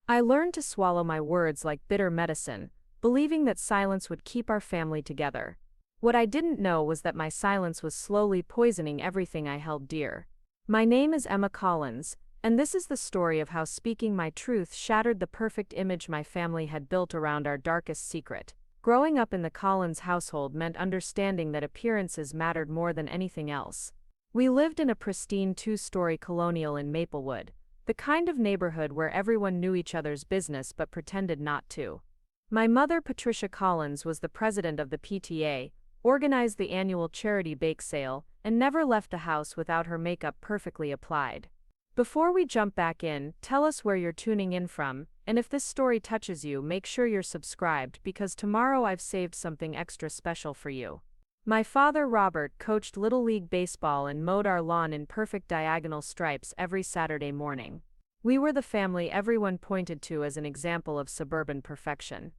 I learned to swallow my words like bitter medicine, believing that silence would keep our family together. What I didn't know was that my silence was slowly poisoning everything I held dear. My name is Emma Collins, and this is the story of how speaking my truth shattered the perfect image my family had built around our darkest secret. Growing up in the Collins household meant understanding that appearances mattered more than anything else. We lived in a pristine two-story colonial in Maplewood, the kind of neighborhood where everyone knew each other's business but pretended not to. My mother, Patricia Collins, was the president of the PTA, organized the annual charity bake sale, and never left the house without her makeup perfectly applied. Before we jump back in, tell us where you're tuning in from, and if this story touches you, make sure you're subscribed because tomorrow I've saved something extra special for you. My father, Robert, coached Little League baseball and mowed our lawn in perfect diagonal stripes every Saturday morning. We were the family everyone pointed to as an example of suburban perfection.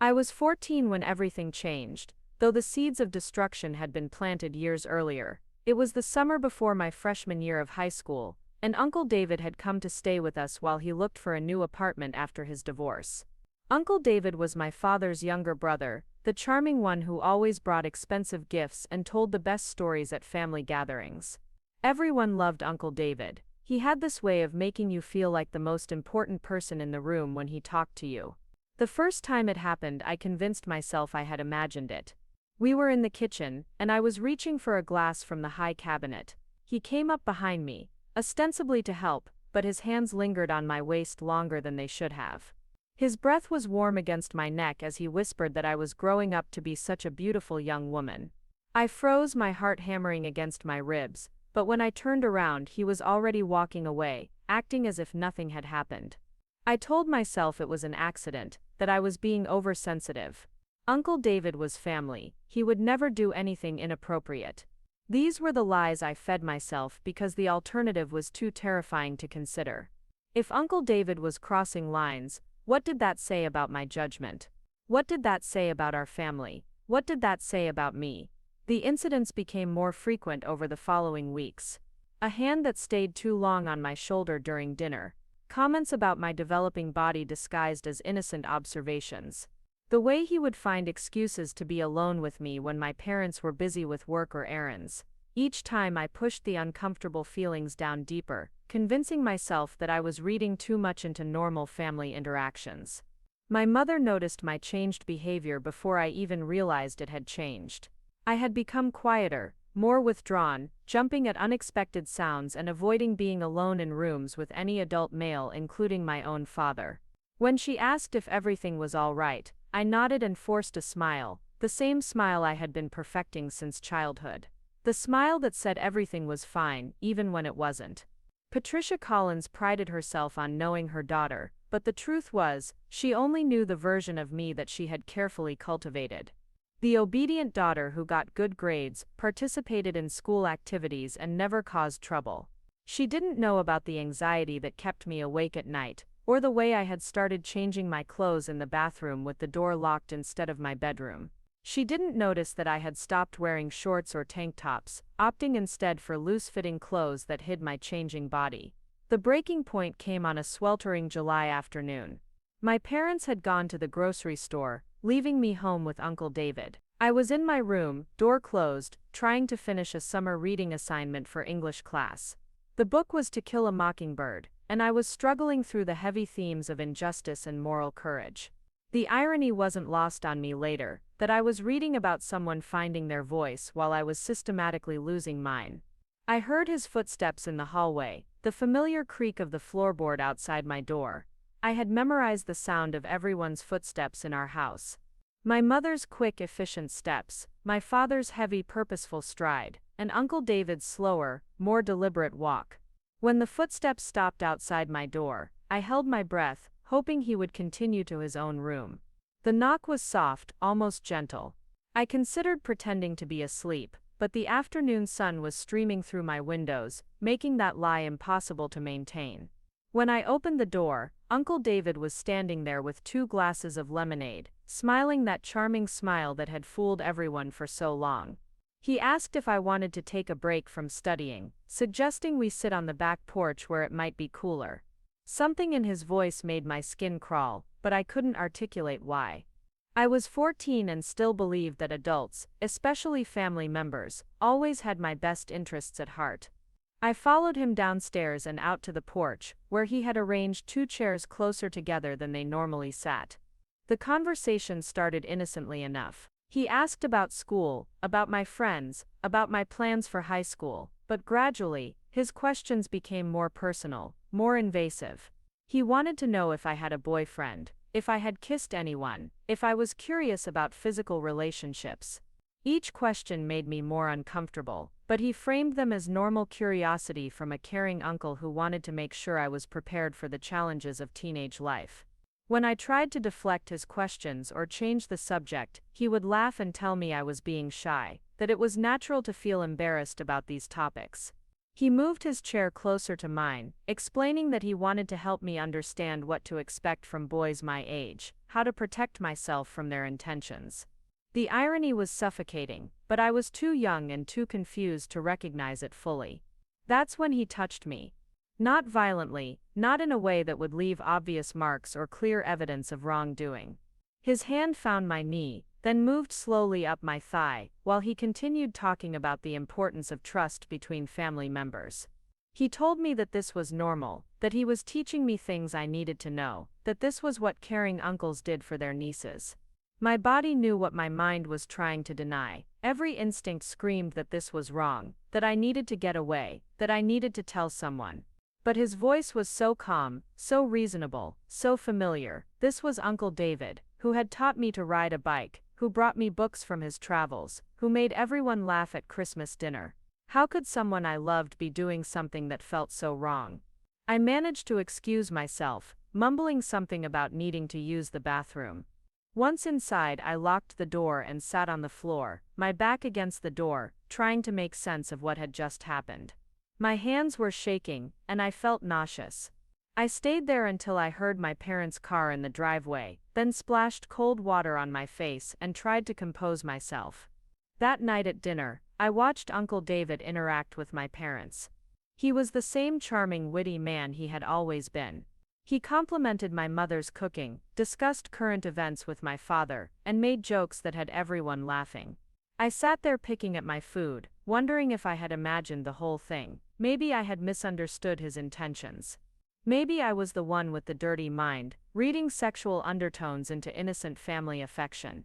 I was 14 when everything changed, though the seeds of destruction had been planted years earlier. It was the summer before my freshman year of high school, and Uncle David had come to stay with us while he looked for a new apartment after his divorce. Uncle David was my father's younger brother, the charming one who always brought expensive gifts and told the best stories at family gatherings. Everyone loved Uncle David. He had this way of making you feel like the most important person in the room when he talked to you. The first time it happened, I convinced myself I had imagined it. We were in the kitchen, and I was reaching for a glass from the high cabinet. He came up behind me, ostensibly to help, but his hands lingered on my waist longer than they should have. His breath was warm against my neck as he whispered that I was growing up to be such a beautiful young woman. I froze, my heart hammering against my ribs, but when I turned around, he was already walking away, acting as if nothing had happened. I told myself it was an accident, that I was being oversensitive. Uncle David was family. He would never do anything inappropriate. These were the lies I fed myself because the alternative was too terrifying to consider. If Uncle David was crossing lines, what did that say about my judgment? What did that say about our family? What did that say about me? The incidents became more frequent over the following weeks. A hand that stayed too long on my shoulder during dinner. Comments about my developing body disguised as innocent observations. The way he would find excuses to be alone with me when my parents were busy with work or errands. Each time I pushed the uncomfortable feelings down deeper, convincing myself that I was reading too much into normal family interactions. My mother noticed my changed behavior before I even realized it had changed. I had become quieter, more withdrawn, jumping at unexpected sounds and avoiding being alone in rooms with any adult male, including my own father. When she asked if everything was all right, I nodded and forced a smile, the same smile I had been perfecting since childhood. The smile that said everything was fine, even when it wasn't. Patricia Collins prided herself on knowing her daughter, but the truth was, she only knew the version of me that she had carefully cultivated. The obedient daughter who got good grades, participated in school activities, and never caused trouble. She didn't know about the anxiety that kept me awake at night, or the way I had started changing my clothes in the bathroom with the door locked instead of my bedroom. She didn't notice that I had stopped wearing shorts or tank tops, opting instead for loose-fitting clothes that hid my changing body. The breaking point came on a sweltering July afternoon. My parents had gone to the grocery store, leaving me home with Uncle David. I was in my room, door closed, trying to finish a summer reading assignment for English class. The book was To Kill a Mockingbird, and I was struggling through the heavy themes of injustice and moral courage. The irony wasn't lost on me later, that I was reading about someone finding their voice while I was systematically losing mine. I heard his footsteps in the hallway, the familiar creak of the floorboard outside my door. I had memorized the sound of everyone's footsteps in our house. My mother's quick, efficient steps, my father's heavy, purposeful stride, and Uncle David's slower, more deliberate walk. When the footsteps stopped outside my door, I held my breath, hoping he would continue to his own room. The knock was soft, almost gentle. I considered pretending to be asleep, but the afternoon sun was streaming through my windows, making that lie impossible to maintain. When I opened the door, Uncle David was standing there with 2 glasses of lemonade, smiling that charming smile that had fooled everyone for so long. He asked if I wanted to take a break from studying, suggesting we sit on the back porch where it might be cooler. Something in his voice made my skin crawl, but I couldn't articulate why. I was 14 and still believed that adults, especially family members, always had my best interests at heart. I followed him downstairs and out to the porch, where he had arranged 2 chairs closer together than they normally sat. The conversation started innocently enough. He asked about school, about my friends, about my plans for high school, but gradually, his questions became more personal, more invasive. He wanted to know if I had a boyfriend, if I had kissed anyone, if I was curious about physical relationships. Each question made me more uncomfortable, but he framed them as normal curiosity from a caring uncle who wanted to make sure I was prepared for the challenges of teenage life. When I tried to deflect his questions or change the subject, he would laugh and tell me I was being shy, that it was natural to feel embarrassed about these topics. He moved his chair closer to mine, explaining that he wanted to help me understand what to expect from boys my age, how to protect myself from their intentions. The irony was suffocating, but I was too young and too confused to recognize it fully. That's when he touched me. Not violently, not in a way that would leave obvious marks or clear evidence of wrongdoing. His hand found my knee, then moved slowly up my thigh, while he continued talking about the importance of trust between family members. He told me that this was normal, that he was teaching me things I needed to know, that this was what caring uncles did for their nieces. My body knew what my mind was trying to deny. Every instinct screamed that this was wrong, that I needed to get away, that I needed to tell someone. But his voice was so calm, so reasonable, so familiar. This was Uncle David, who had taught me to ride a bike, who brought me books from his travels, who made everyone laugh at Christmas dinner. How could someone I loved be doing something that felt so wrong? I managed to excuse myself, mumbling something about needing to use the bathroom. Once inside, I locked the door and sat on the floor, my back against the door, trying to make sense of what had just happened. My hands were shaking, and I felt nauseous. I stayed there until I heard my parents' car in the driveway, then splashed cold water on my face and tried to compose myself. That night at dinner, I watched Uncle David interact with my parents. He was the same charming, witty man he had always been. He complimented my mother's cooking, discussed current events with my father, and made jokes that had everyone laughing. I sat there picking at my food, wondering if I had imagined the whole thing. Maybe I had misunderstood his intentions. Maybe I was the one with the dirty mind, reading sexual undertones into innocent family affection.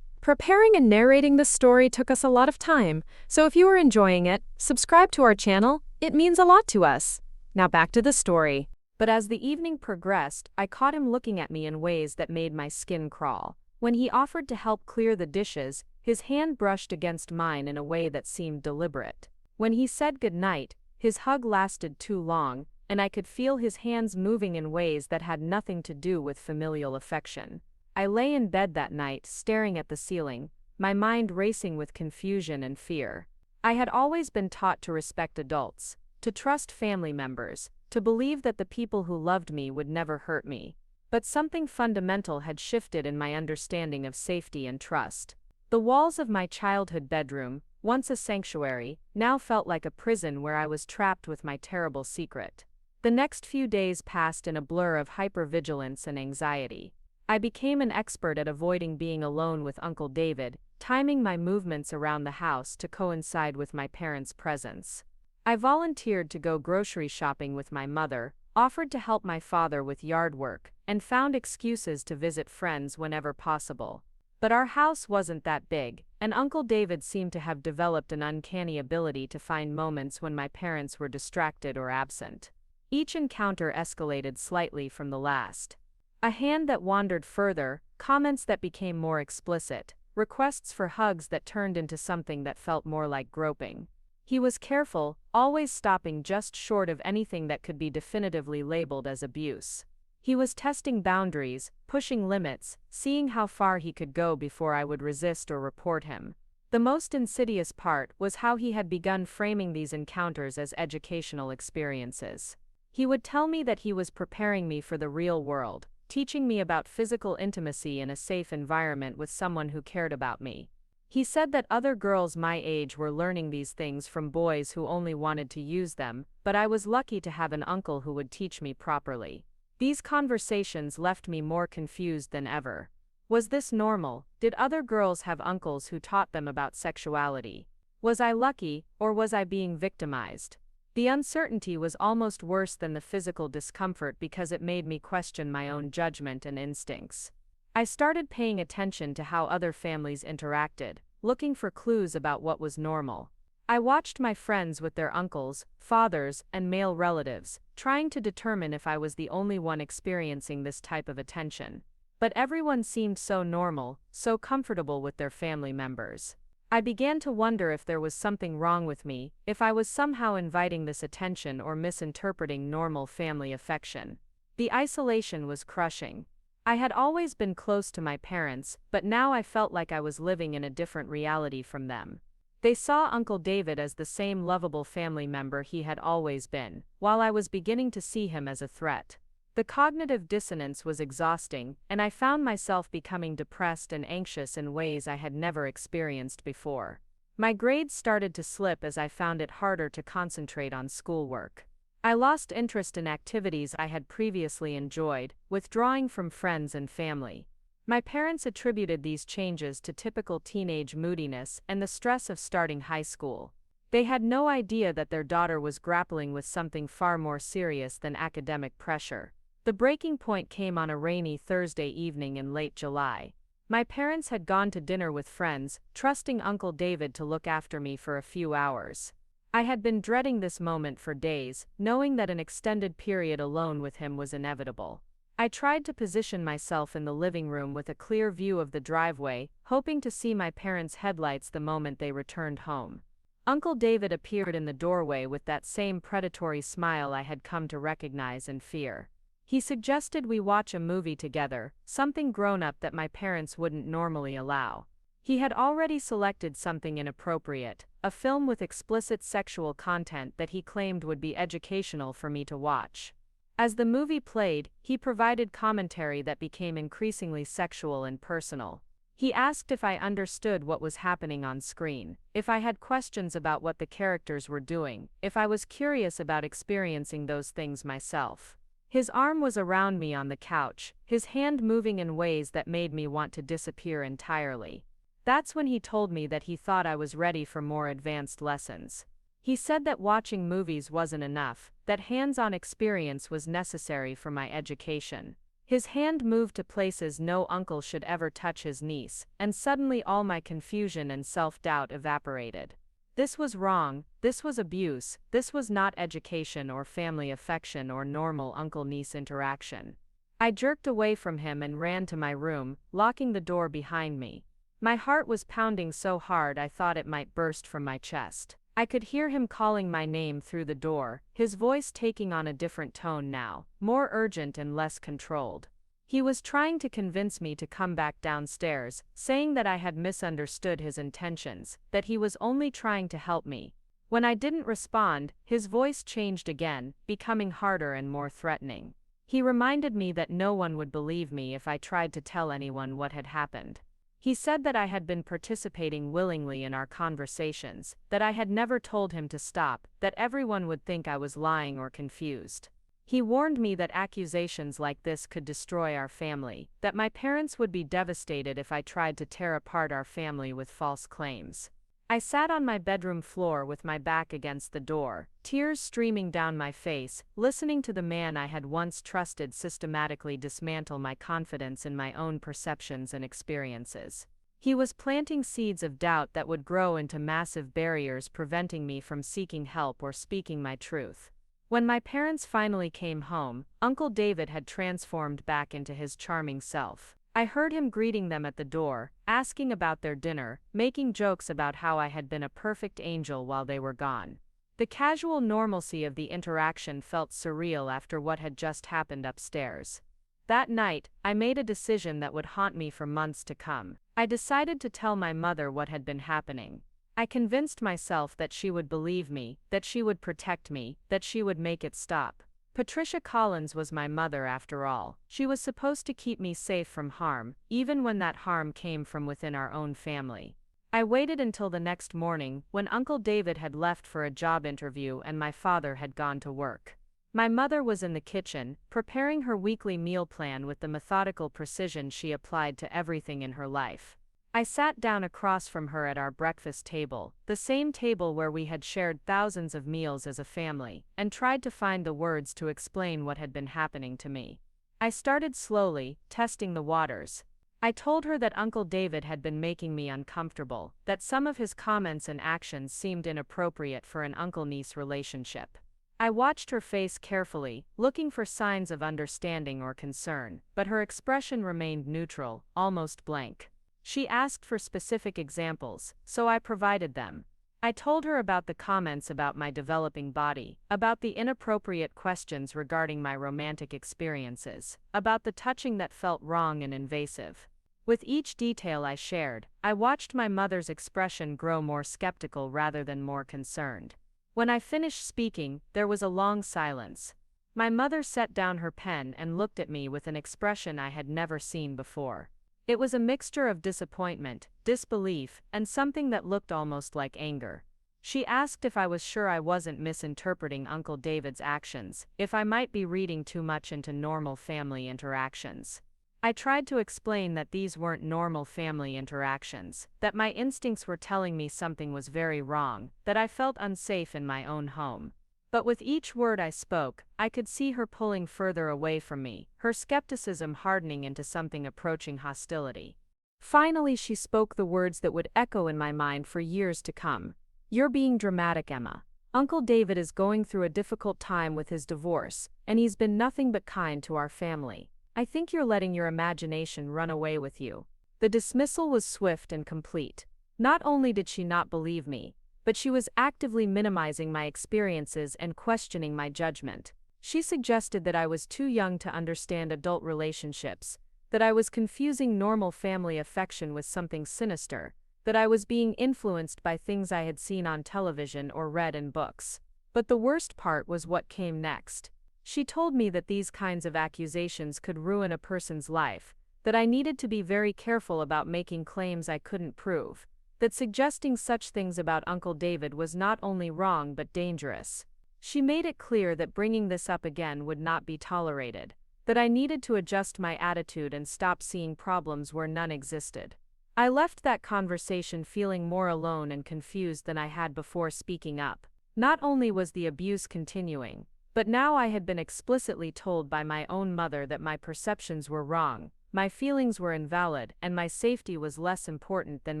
Preparing and narrating this story took us a lot of time, so if you are enjoying it, subscribe to our channel. It means a lot to us. Now back to the story. But as the evening progressed, I caught him looking at me in ways that made my skin crawl. When he offered to help clear the dishes, his hand brushed against mine in a way that seemed deliberate. When he said goodnight, his hug lasted too long, and I could feel his hands moving in ways that had nothing to do with familial affection. I lay in bed that night, staring at the ceiling, my mind racing with confusion and fear. I had always been taught to respect adults, to trust family members, to believe that the people who loved me would never hurt me. But something fundamental had shifted in my understanding of safety and trust. The walls of my childhood bedroom, once a sanctuary, now felt like a prison where I was trapped with my terrible secret. The next few days passed in a blur of hypervigilance and anxiety. I became an expert at avoiding being alone with Uncle David, timing my movements around the house to coincide with my parents' presence. I volunteered to go grocery shopping with my mother, offered to help my father with yard work, and found excuses to visit friends whenever possible. But our house wasn't that big, and Uncle David seemed to have developed an uncanny ability to find moments when my parents were distracted or absent. Each encounter escalated slightly from the last. A hand that wandered further, comments that became more explicit, requests for hugs that turned into something that felt more like groping. He was careful, always stopping just short of anything that could be definitively labeled as abuse. He was testing boundaries, pushing limits, seeing how far he could go before I would resist or report him. The most insidious part was how he had begun framing these encounters as educational experiences. He would tell me that he was preparing me for the real world, teaching me about physical intimacy in a safe environment with someone who cared about me. He said that other girls my age were learning these things from boys who only wanted to use them, but I was lucky to have an uncle who would teach me properly. These conversations left me more confused than ever. Was this normal? Did other girls have uncles who taught them about sexuality? Was I lucky, or was I being victimized? The uncertainty was almost worse than the physical discomfort because it made me question my own judgment and instincts. I started paying attention to how other families interacted, looking for clues about what was normal. I watched my friends with their uncles, fathers, and male relatives, trying to determine if I was the only one experiencing this type of attention. But everyone seemed so normal, so comfortable with their family members. I began to wonder if there was something wrong with me, if I was somehow inviting this attention or misinterpreting normal family affection. The isolation was crushing. I had always been close to my parents, but now I felt like I was living in a different reality from them. They saw Uncle David as the same lovable family member he had always been, while I was beginning to see him as a threat. The cognitive dissonance was exhausting, and I found myself becoming depressed and anxious in ways I had never experienced before. My grades started to slip as I found it harder to concentrate on schoolwork. I lost interest in activities I had previously enjoyed, withdrawing from friends and family. My parents attributed these changes to typical teenage moodiness and the stress of starting high school. They had no idea that their daughter was grappling with something far more serious than academic pressure. The breaking point came on a rainy Thursday evening in late July. My parents had gone to dinner with friends, trusting Uncle David to look after me for a few hours. I had been dreading this moment for days, knowing that an extended period alone with him was inevitable. I tried to position myself in the living room with a clear view of the driveway, hoping to see my parents' headlights the moment they returned home. Uncle David appeared in the doorway with that same predatory smile I had come to recognize and fear. He suggested we watch a movie together, something grown-up that my parents wouldn't normally allow. He had already selected something inappropriate, a film with explicit sexual content that he claimed would be educational for me to watch. As the movie played, he provided commentary that became increasingly sexual and personal. He asked if I understood what was happening on screen, if I had questions about what the characters were doing, if I was curious about experiencing those things myself. His arm was around me on the couch, his hand moving in ways that made me want to disappear entirely. That's when he told me that he thought I was ready for more advanced lessons. He said that watching movies wasn't enough, that hands-on experience was necessary for my education. His hand moved to places no uncle should ever touch his niece, and suddenly all my confusion and self-doubt evaporated. This was wrong, this was abuse, this was not education or family affection or normal uncle-niece interaction. I jerked away from him and ran to my room, locking the door behind me. My heart was pounding so hard I thought it might burst from my chest. I could hear him calling my name through the door, his voice taking on a different tone now, more urgent and less controlled. He was trying to convince me to come back downstairs, saying that I had misunderstood his intentions, that he was only trying to help me. When I didn't respond, his voice changed again, becoming harder and more threatening. He reminded me that no one would believe me if I tried to tell anyone what had happened. He said that I had been participating willingly in our conversations, that I had never told him to stop, that everyone would think I was lying or confused. He warned me that accusations like this could destroy our family, that my parents would be devastated if I tried to tear apart our family with false claims. I sat on my bedroom floor with my back against the door, tears streaming down my face, listening to the man I had once trusted systematically dismantle my confidence in my own perceptions and experiences. He was planting seeds of doubt that would grow into massive barriers preventing me from seeking help or speaking my truth. When my parents finally came home, Uncle David had transformed back into his charming self. I heard him greeting them at the door, asking about their dinner, making jokes about how I had been a perfect angel while they were gone. The casual normalcy of the interaction felt surreal after what had just happened upstairs. That night, I made a decision that would haunt me for months to come. I decided to tell my mother what had been happening. I convinced myself that she would believe me, that she would protect me, that she would make it stop. Patricia Collins was my mother after all. She was supposed to keep me safe from harm, even when that harm came from within our own family. I waited until the next morning, when Uncle David had left for a job interview and my father had gone to work. My mother was in the kitchen, preparing her weekly meal plan with the methodical precision she applied to everything in her life. I sat down across from her at our breakfast table, the same table where we had shared thousands of meals as a family, and tried to find the words to explain what had been happening to me. I started slowly, testing the waters. I told her that Uncle David had been making me uncomfortable, that some of his comments and actions seemed inappropriate for an uncle-niece relationship. I watched her face carefully, looking for signs of understanding or concern, but her expression remained neutral, almost blank. She asked for specific examples, so I provided them. I told her about the comments about my developing body, about the inappropriate questions regarding my romantic experiences, about the touching that felt wrong and invasive. With each detail I shared, I watched my mother's expression grow more skeptical rather than more concerned. When I finished speaking, there was a long silence. My mother set down her pen and looked at me with an expression I had never seen before. It was a mixture of disappointment, disbelief, and something that looked almost like anger. She asked if I was sure I wasn't misinterpreting Uncle David's actions, if I might be reading too much into normal family interactions. I tried to explain that these weren't normal family interactions, that my instincts were telling me something was very wrong, that I felt unsafe in my own home. But with each word I spoke, I could see her pulling further away from me, her skepticism hardening into something approaching hostility. Finally, she spoke the words that would echo in my mind for years to come. "You're being dramatic, Emma. Uncle David is going through a difficult time with his divorce, and he's been nothing but kind to our family. I think you're letting your imagination run away with you." The dismissal was swift and complete. Not only did she not believe me, but she was actively minimizing my experiences and questioning my judgment. She suggested that I was too young to understand adult relationships, that I was confusing normal family affection with something sinister, that I was being influenced by things I had seen on television or read in books. But the worst part was what came next. She told me that these kinds of accusations could ruin a person's life, that I needed to be very careful about making claims I couldn't prove, that suggesting such things about Uncle David was not only wrong but dangerous. She made it clear that bringing this up again would not be tolerated, that I needed to adjust my attitude and stop seeing problems where none existed. I left that conversation feeling more alone and confused than I had before speaking up. Not only was the abuse continuing, but now I had been explicitly told by my own mother that my perceptions were wrong, my feelings were invalid, and my safety was less important than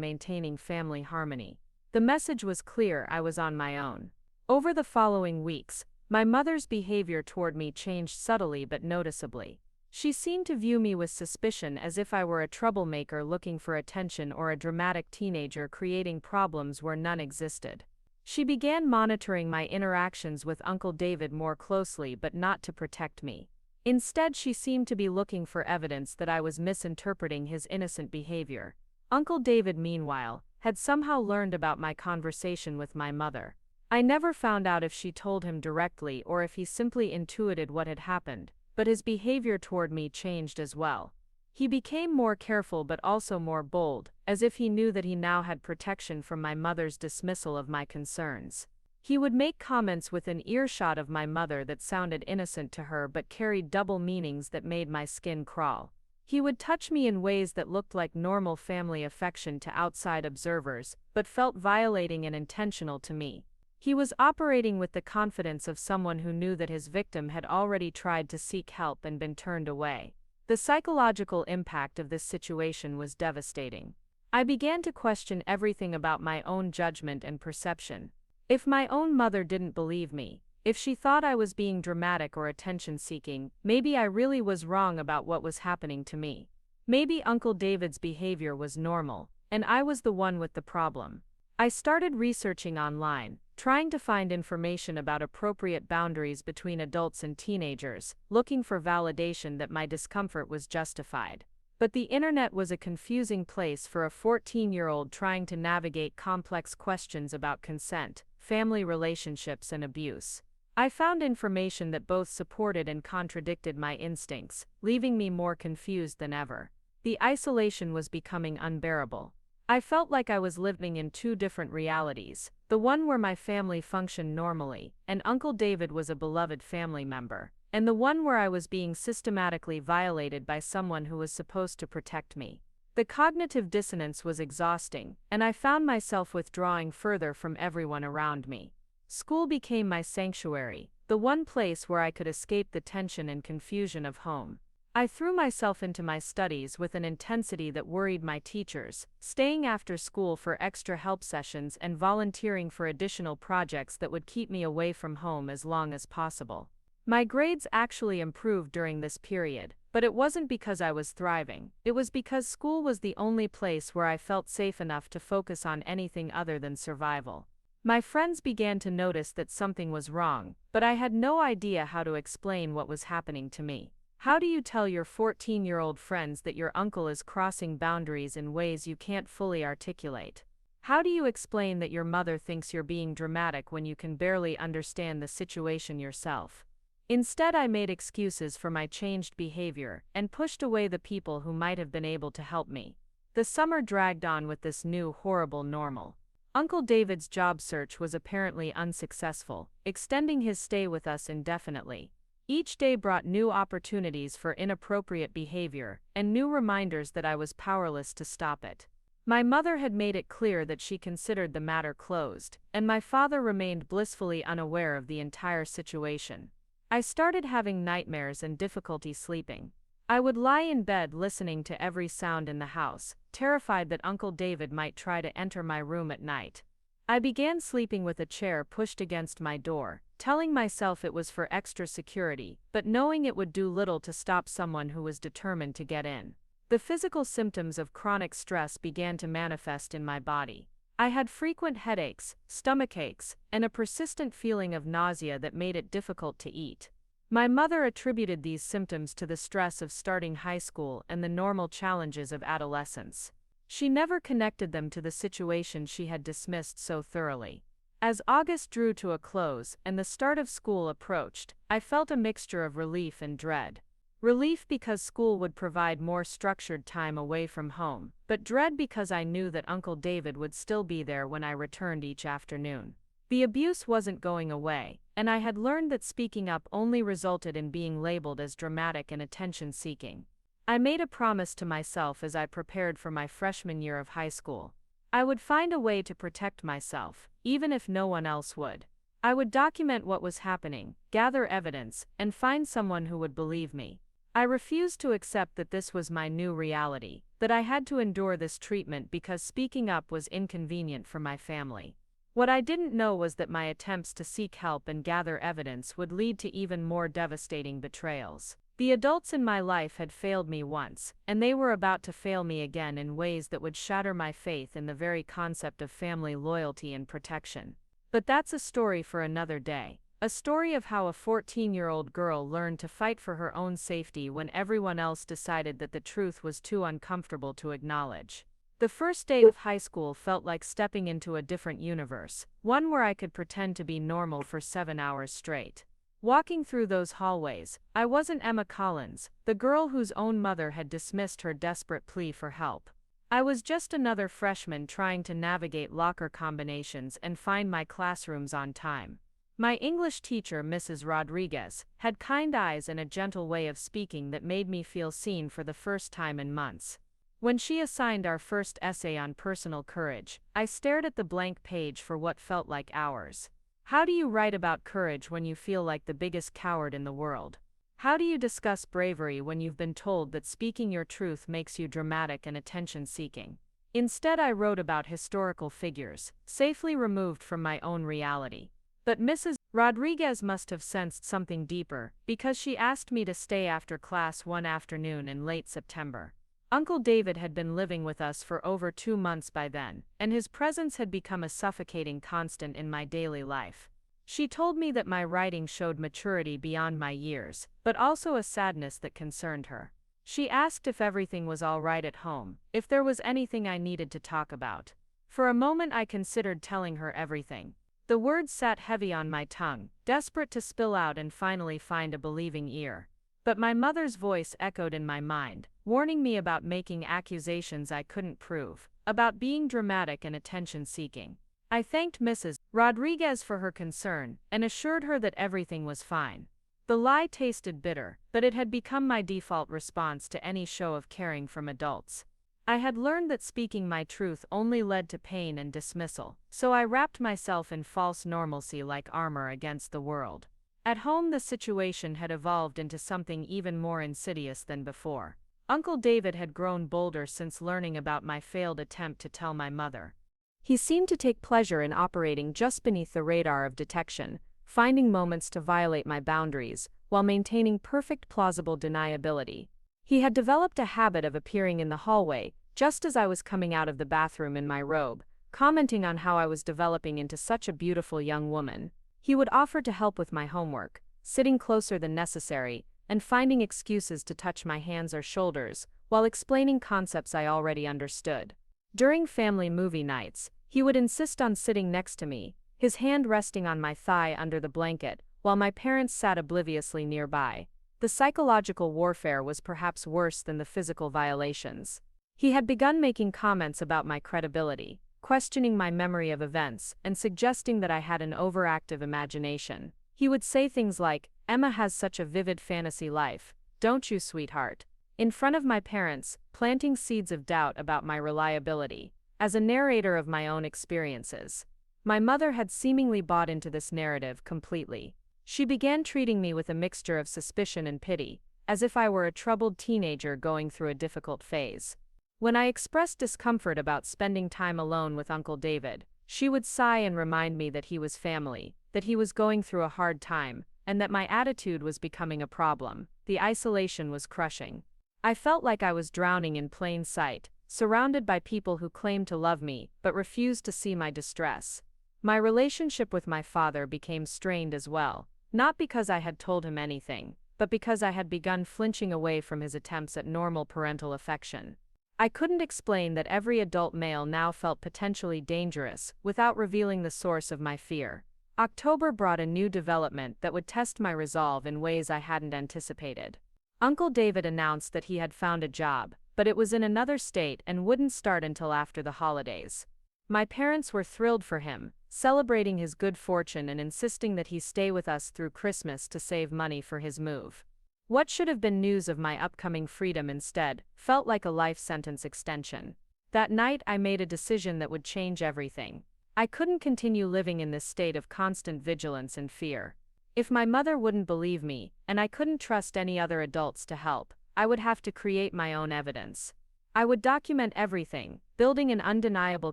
maintaining family harmony. The message was clear: I was on my own. Over the following weeks, my mother's behavior toward me changed subtly but noticeably. She seemed to view me with suspicion, as if I were a troublemaker looking for attention or a dramatic teenager creating problems where none existed. She began monitoring my interactions with Uncle David more closely, but not to protect me. Instead, she seemed to be looking for evidence that I was misinterpreting his innocent behavior. Uncle David, meanwhile, had somehow learned about my conversation with my mother. I never found out if she told him directly or if he simply intuited what had happened, but his behavior toward me changed as well. He became more careful but also more bold, as if he knew that he now had protection from my mother's dismissal of my concerns. He would make comments within earshot of my mother that sounded innocent to her but carried double meanings that made my skin crawl. He would touch me in ways that looked like normal family affection to outside observers, but felt violating and intentional to me. He was operating with the confidence of someone who knew that his victim had already tried to seek help and been turned away. The psychological impact of this situation was devastating. I began to question everything about my own judgment and perception. If my own mother didn't believe me, if she thought I was being dramatic or attention-seeking, maybe I really was wrong about what was happening to me. Maybe Uncle David's behavior was normal, and I was the one with the problem. I started researching online, trying to find information about appropriate boundaries between adults and teenagers, looking for validation that my discomfort was justified. But the internet was a confusing place for a 14-year-old trying to navigate complex questions about consent, family relationships, and abuse. I found information that both supported and contradicted my instincts, leaving me more confused than ever. The isolation was becoming unbearable. I felt like I was living in two different realities, the one where my family functioned normally, and Uncle David was a beloved family member, and the one where I was being systematically violated by someone who was supposed to protect me. The cognitive dissonance was exhausting, and I found myself withdrawing further from everyone around me. School became my sanctuary, the one place where I could escape the tension and confusion of home. I threw myself into my studies with an intensity that worried my teachers, staying after school for extra help sessions and volunteering for additional projects that would keep me away from home as long as possible. My grades actually improved during this period, but it wasn't because I was thriving. It was because school was the only place where I felt safe enough to focus on anything other than survival. My friends began to notice that something was wrong, but I had no idea how to explain what was happening to me. How do you tell your 14-year-old friends that your uncle is crossing boundaries in ways you can't fully articulate? How do you explain that your mother thinks you're being dramatic when you can barely understand the situation yourself? Instead, I made excuses for my changed behavior and pushed away the people who might have been able to help me. The summer dragged on with this new horrible normal. Uncle David's job search was apparently unsuccessful, extending his stay with us indefinitely. Each day brought new opportunities for inappropriate behavior and new reminders that I was powerless to stop it. My mother had made it clear that she considered the matter closed, and my father remained blissfully unaware of the entire situation. I started having nightmares and difficulty sleeping. I would lie in bed listening to every sound in the house, terrified that Uncle David might try to enter my room at night. I began sleeping with a chair pushed against my door, telling myself it was for extra security, but knowing it would do little to stop someone who was determined to get in. The physical symptoms of chronic stress began to manifest in my body. I had frequent headaches, stomach aches, and a persistent feeling of nausea that made it difficult to eat. My mother attributed these symptoms to the stress of starting high school and the normal challenges of adolescence. She never connected them to the situation she had dismissed so thoroughly. As August drew to a close and the start of school approached, I felt a mixture of relief and dread. Relief because school would provide more structured time away from home, but dread because I knew that Uncle David would still be there when I returned each afternoon. The abuse wasn't going away, and I had learned that speaking up only resulted in being labeled as dramatic and attention-seeking. I made a promise to myself as I prepared for my freshman year of high school. I would find a way to protect myself, even if no one else would. I would document what was happening, gather evidence, and find someone who would believe me. I refused to accept that this was my new reality, that I had to endure this treatment because speaking up was inconvenient for my family. What I didn't know was that my attempts to seek help and gather evidence would lead to even more devastating betrayals. The adults in my life had failed me once, and they were about to fail me again in ways that would shatter my faith in the very concept of family loyalty and protection. But that's a story for another day. A story of how a 14-year-old girl learned to fight for her own safety when everyone else decided that the truth was too uncomfortable to acknowledge. The first day of high school felt like stepping into a different universe, one where I could pretend to be normal for 7 hours straight. Walking through those hallways, I wasn't Emma Collins, the girl whose own mother had dismissed her desperate plea for help. I was just another freshman trying to navigate locker combinations and find my classrooms on time. My English teacher, Mrs. Rodriguez, had kind eyes and a gentle way of speaking that made me feel seen for the first time in months. When she assigned our first essay on personal courage, I stared at the blank page for what felt like hours. How do you write about courage when you feel like the biggest coward in the world? How do you discuss bravery when you've been told that speaking your truth makes you dramatic and attention-seeking? Instead, I wrote about historical figures, safely removed from my own reality. But Mrs. Rodriguez must have sensed something deeper, because she asked me to stay after class one afternoon in late September. Uncle David had been living with us for over 2 months by then, and his presence had become a suffocating constant in my daily life. She told me that my writing showed maturity beyond my years, but also a sadness that concerned her. She asked if everything was all right at home, if there was anything I needed to talk about. For a moment I considered telling her everything. The words sat heavy on my tongue, desperate to spill out and finally find a believing ear. But my mother's voice echoed in my mind, warning me about making accusations I couldn't prove, about being dramatic and attention-seeking. I thanked Mrs. Rodriguez for her concern and assured her that everything was fine. The lie tasted bitter, but it had become my default response to any show of caring from adults. I had learned that speaking my truth only led to pain and dismissal, so I wrapped myself in false normalcy like armor against the world. At home, the situation had evolved into something even more insidious than before. Uncle David had grown bolder since learning about my failed attempt to tell my mother. He seemed to take pleasure in operating just beneath the radar of detection, finding moments to violate my boundaries, while maintaining perfect plausible deniability. He had developed a habit of appearing in the hallway, just as I was coming out of the bathroom in my robe, commenting on how I was developing into such a beautiful young woman. He would offer to help with my homework, sitting closer than necessary, and finding excuses to touch my hands or shoulders, while explaining concepts I already understood. During family movie nights, he would insist on sitting next to me, his hand resting on my thigh under the blanket, while my parents sat obliviously nearby. The psychological warfare was perhaps worse than the physical violations. He had begun making comments about my credibility, questioning my memory of events, and suggesting that I had an overactive imagination. He would say things like, "Emma has such a vivid fantasy life, don't you, sweetheart?" in front of my parents, planting seeds of doubt about my reliability. As a narrator of my own experiences, my mother had seemingly bought into this narrative completely. She began treating me with a mixture of suspicion and pity, as if I were a troubled teenager going through a difficult phase. When I expressed discomfort about spending time alone with Uncle David, she would sigh and remind me that he was family, that he was going through a hard time, and that my attitude was becoming a problem. The isolation was crushing. I felt like I was drowning in plain sight, surrounded by people who claimed to love me but refused to see my distress. My relationship with my father became strained as well, not because I had told him anything, but because I had begun flinching away from his attempts at normal parental affection. I couldn't explain that every adult male now felt potentially dangerous without revealing the source of my fear. October brought a new development that would test my resolve in ways I hadn't anticipated. Uncle David announced that he had found a job, but it was in another state and wouldn't start until after the holidays. My parents were thrilled for him, celebrating his good fortune and insisting that he stay with us through Christmas to save money for his move. What should have been news of my upcoming freedom instead felt like a life sentence extension. That night I made a decision that would change everything. I couldn't continue living in this state of constant vigilance and fear. If my mother wouldn't believe me, and I couldn't trust any other adults to help, I would have to create my own evidence. I would document everything, building an undeniable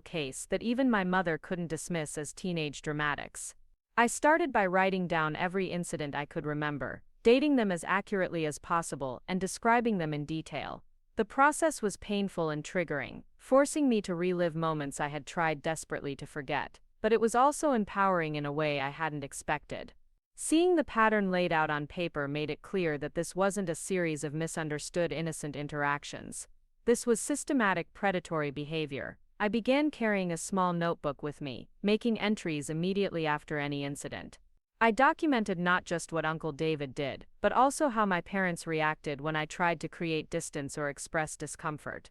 case that even my mother couldn't dismiss as teenage dramatics. I started by writing down every incident I could remember, dating them as accurately as possible and describing them in detail. The process was painful and triggering, forcing me to relive moments I had tried desperately to forget, but it was also empowering in a way I hadn't expected. Seeing the pattern laid out on paper made it clear that this wasn't a series of misunderstood innocent interactions. This was systematic predatory behavior. I began carrying a small notebook with me, making entries immediately after any incident. I documented not just what Uncle David did, but also how my parents reacted when I tried to create distance or express discomfort.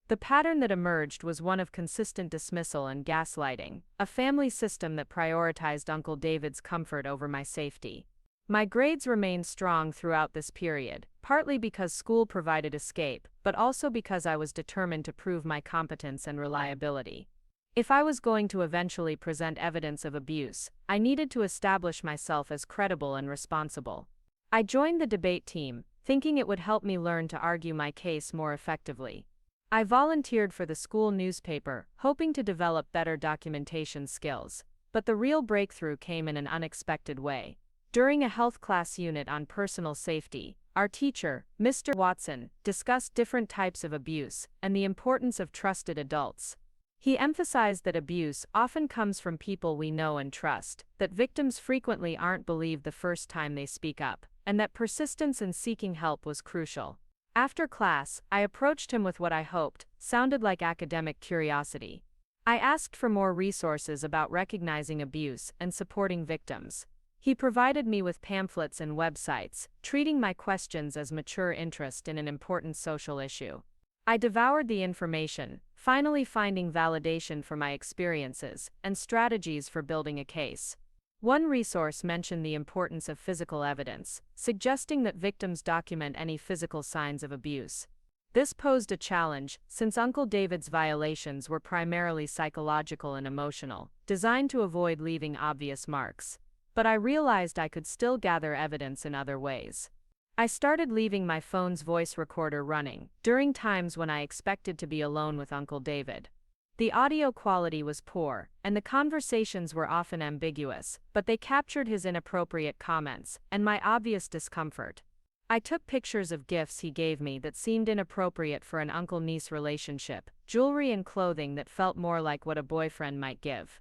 The pattern that emerged was one of consistent dismissal and gaslighting, a family system that prioritized Uncle David's comfort over my safety. My grades remained strong throughout this period, partly because school provided escape, but also because I was determined to prove my competence and reliability. If I was going to eventually present evidence of abuse, I needed to establish myself as credible and responsible. I joined the debate team, thinking it would help me learn to argue my case more effectively. I volunteered for the school newspaper, hoping to develop better documentation skills, but the real breakthrough came in an unexpected way. During a health class unit on personal safety, our teacher, Mr. Watson, discussed different types of abuse and the importance of trusted adults. He emphasized that abuse often comes from people we know and trust, that victims frequently aren't believed the first time they speak up, and that persistence in seeking help was crucial. After class, I approached him with what I hoped sounded like academic curiosity. I asked for more resources about recognizing abuse and supporting victims. He provided me with pamphlets and websites, treating my questions as mature interest in an important social issue. I devoured the information, finally finding validation for my experiences and strategies for building a case. One resource mentioned the importance of physical evidence, suggesting that victims document any physical signs of abuse. This posed a challenge, since Uncle David's violations were primarily psychological and emotional, designed to avoid leaving obvious marks. But I realized I could still gather evidence in other ways. I started leaving my phone's voice recorder running, during times when I expected to be alone with Uncle David. The audio quality was poor, and the conversations were often ambiguous, but they captured his inappropriate comments and my obvious discomfort. I took pictures of gifts he gave me that seemed inappropriate for an uncle-niece relationship, jewelry and clothing that felt more like what a boyfriend might give.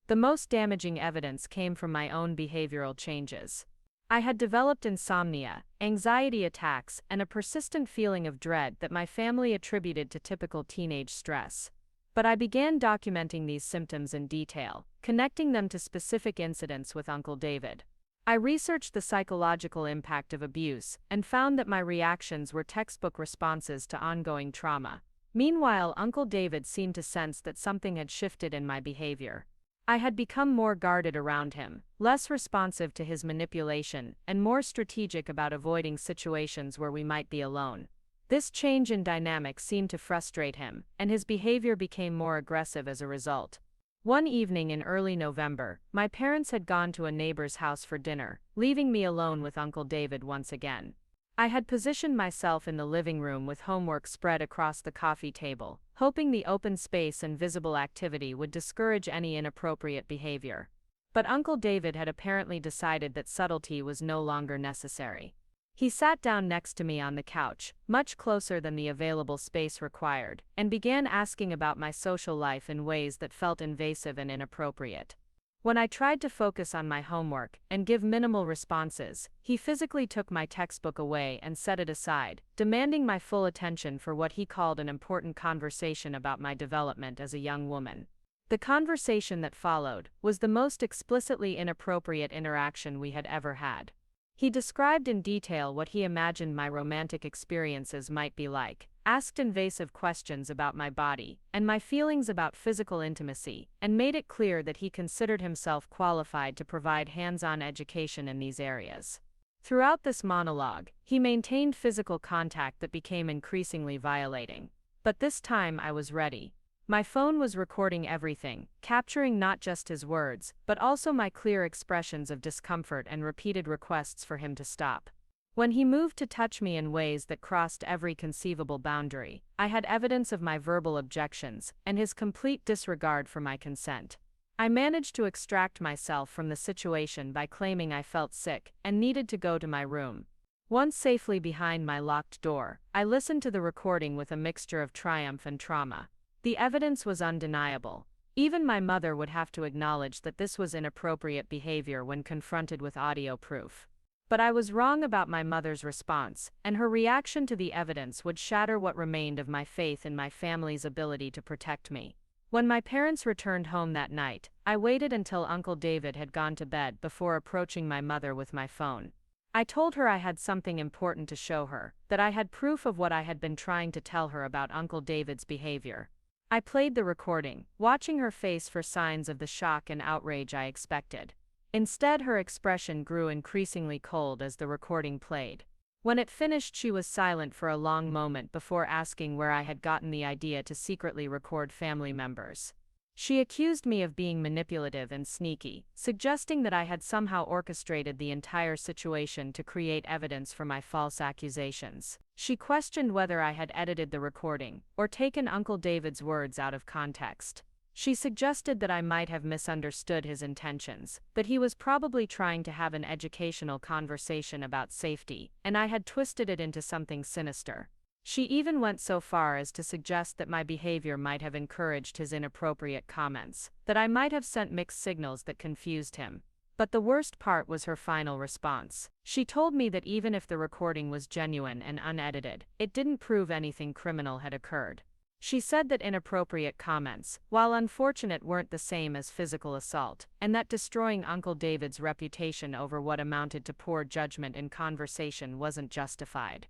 The most damaging evidence came from my own behavioral changes. I had developed insomnia, anxiety attacks, and a persistent feeling of dread that my family attributed to typical teenage stress. But I began documenting these symptoms in detail, connecting them to specific incidents with Uncle David. I researched the psychological impact of abuse and found that my reactions were textbook responses to ongoing trauma. Meanwhile, Uncle David seemed to sense that something had shifted in my behavior. I had become more guarded around him, less responsive to his manipulation, and more strategic about avoiding situations where we might be alone. This change in dynamic seemed to frustrate him, and his behavior became more aggressive as a result. One evening in early November, my parents had gone to a neighbor's house for dinner, leaving me alone with Uncle David once again. I had positioned myself in the living room with homework spread across the coffee table, hoping the open space and visible activity would discourage any inappropriate behavior. But Uncle David had apparently decided that subtlety was no longer necessary. He sat down next to me on the couch, much closer than the available space required, and began asking about my social life in ways that felt invasive and inappropriate. When I tried to focus on my homework and give minimal responses, he physically took my textbook away and set it aside, demanding my full attention for what he called an important conversation about my development as a young woman. The conversation that followed was the most explicitly inappropriate interaction we had ever had. He described in detail what he imagined my romantic experiences might be like, asked invasive questions about my body and my feelings about physical intimacy, and made it clear that he considered himself qualified to provide hands-on education in these areas. Throughout this monologue, he maintained physical contact that became increasingly violating. But this time I was ready. My phone was recording everything, capturing not just his words, but also my clear expressions of discomfort and repeated requests for him to stop. When he moved to touch me in ways that crossed every conceivable boundary, I had evidence of my verbal objections and his complete disregard for my consent. I managed to extract myself from the situation by claiming I felt sick and needed to go to my room. Once safely behind my locked door, I listened to the recording with a mixture of triumph and trauma. The evidence was undeniable. Even my mother would have to acknowledge that this was inappropriate behavior when confronted with audio proof. But I was wrong about my mother's response, and her reaction to the evidence would shatter what remained of my faith in my family's ability to protect me. When my parents returned home that night, I waited until Uncle David had gone to bed before approaching my mother with my phone. I told her I had something important to show her, that I had proof of what I had been trying to tell her about Uncle David's behavior. I played the recording, watching her face for signs of the shock and outrage I expected. Instead, her expression grew increasingly cold as the recording played. When it finished, she was silent for a long moment before asking where I had gotten the idea to secretly record family members. She accused me of being manipulative and sneaky, suggesting that I had somehow orchestrated the entire situation to create evidence for my false accusations. She questioned whether I had edited the recording or taken Uncle David's words out of context. She suggested that I might have misunderstood his intentions, that he was probably trying to have an educational conversation about safety, and I had twisted it into something sinister. She even went so far as to suggest that my behavior might have encouraged his inappropriate comments, that I might have sent mixed signals that confused him. But the worst part was her final response. She told me that even if the recording was genuine and unedited, it didn't prove anything criminal had occurred. She said that inappropriate comments, while unfortunate, weren't the same as physical assault, and that destroying Uncle David's reputation over what amounted to poor judgment in conversation wasn't justified.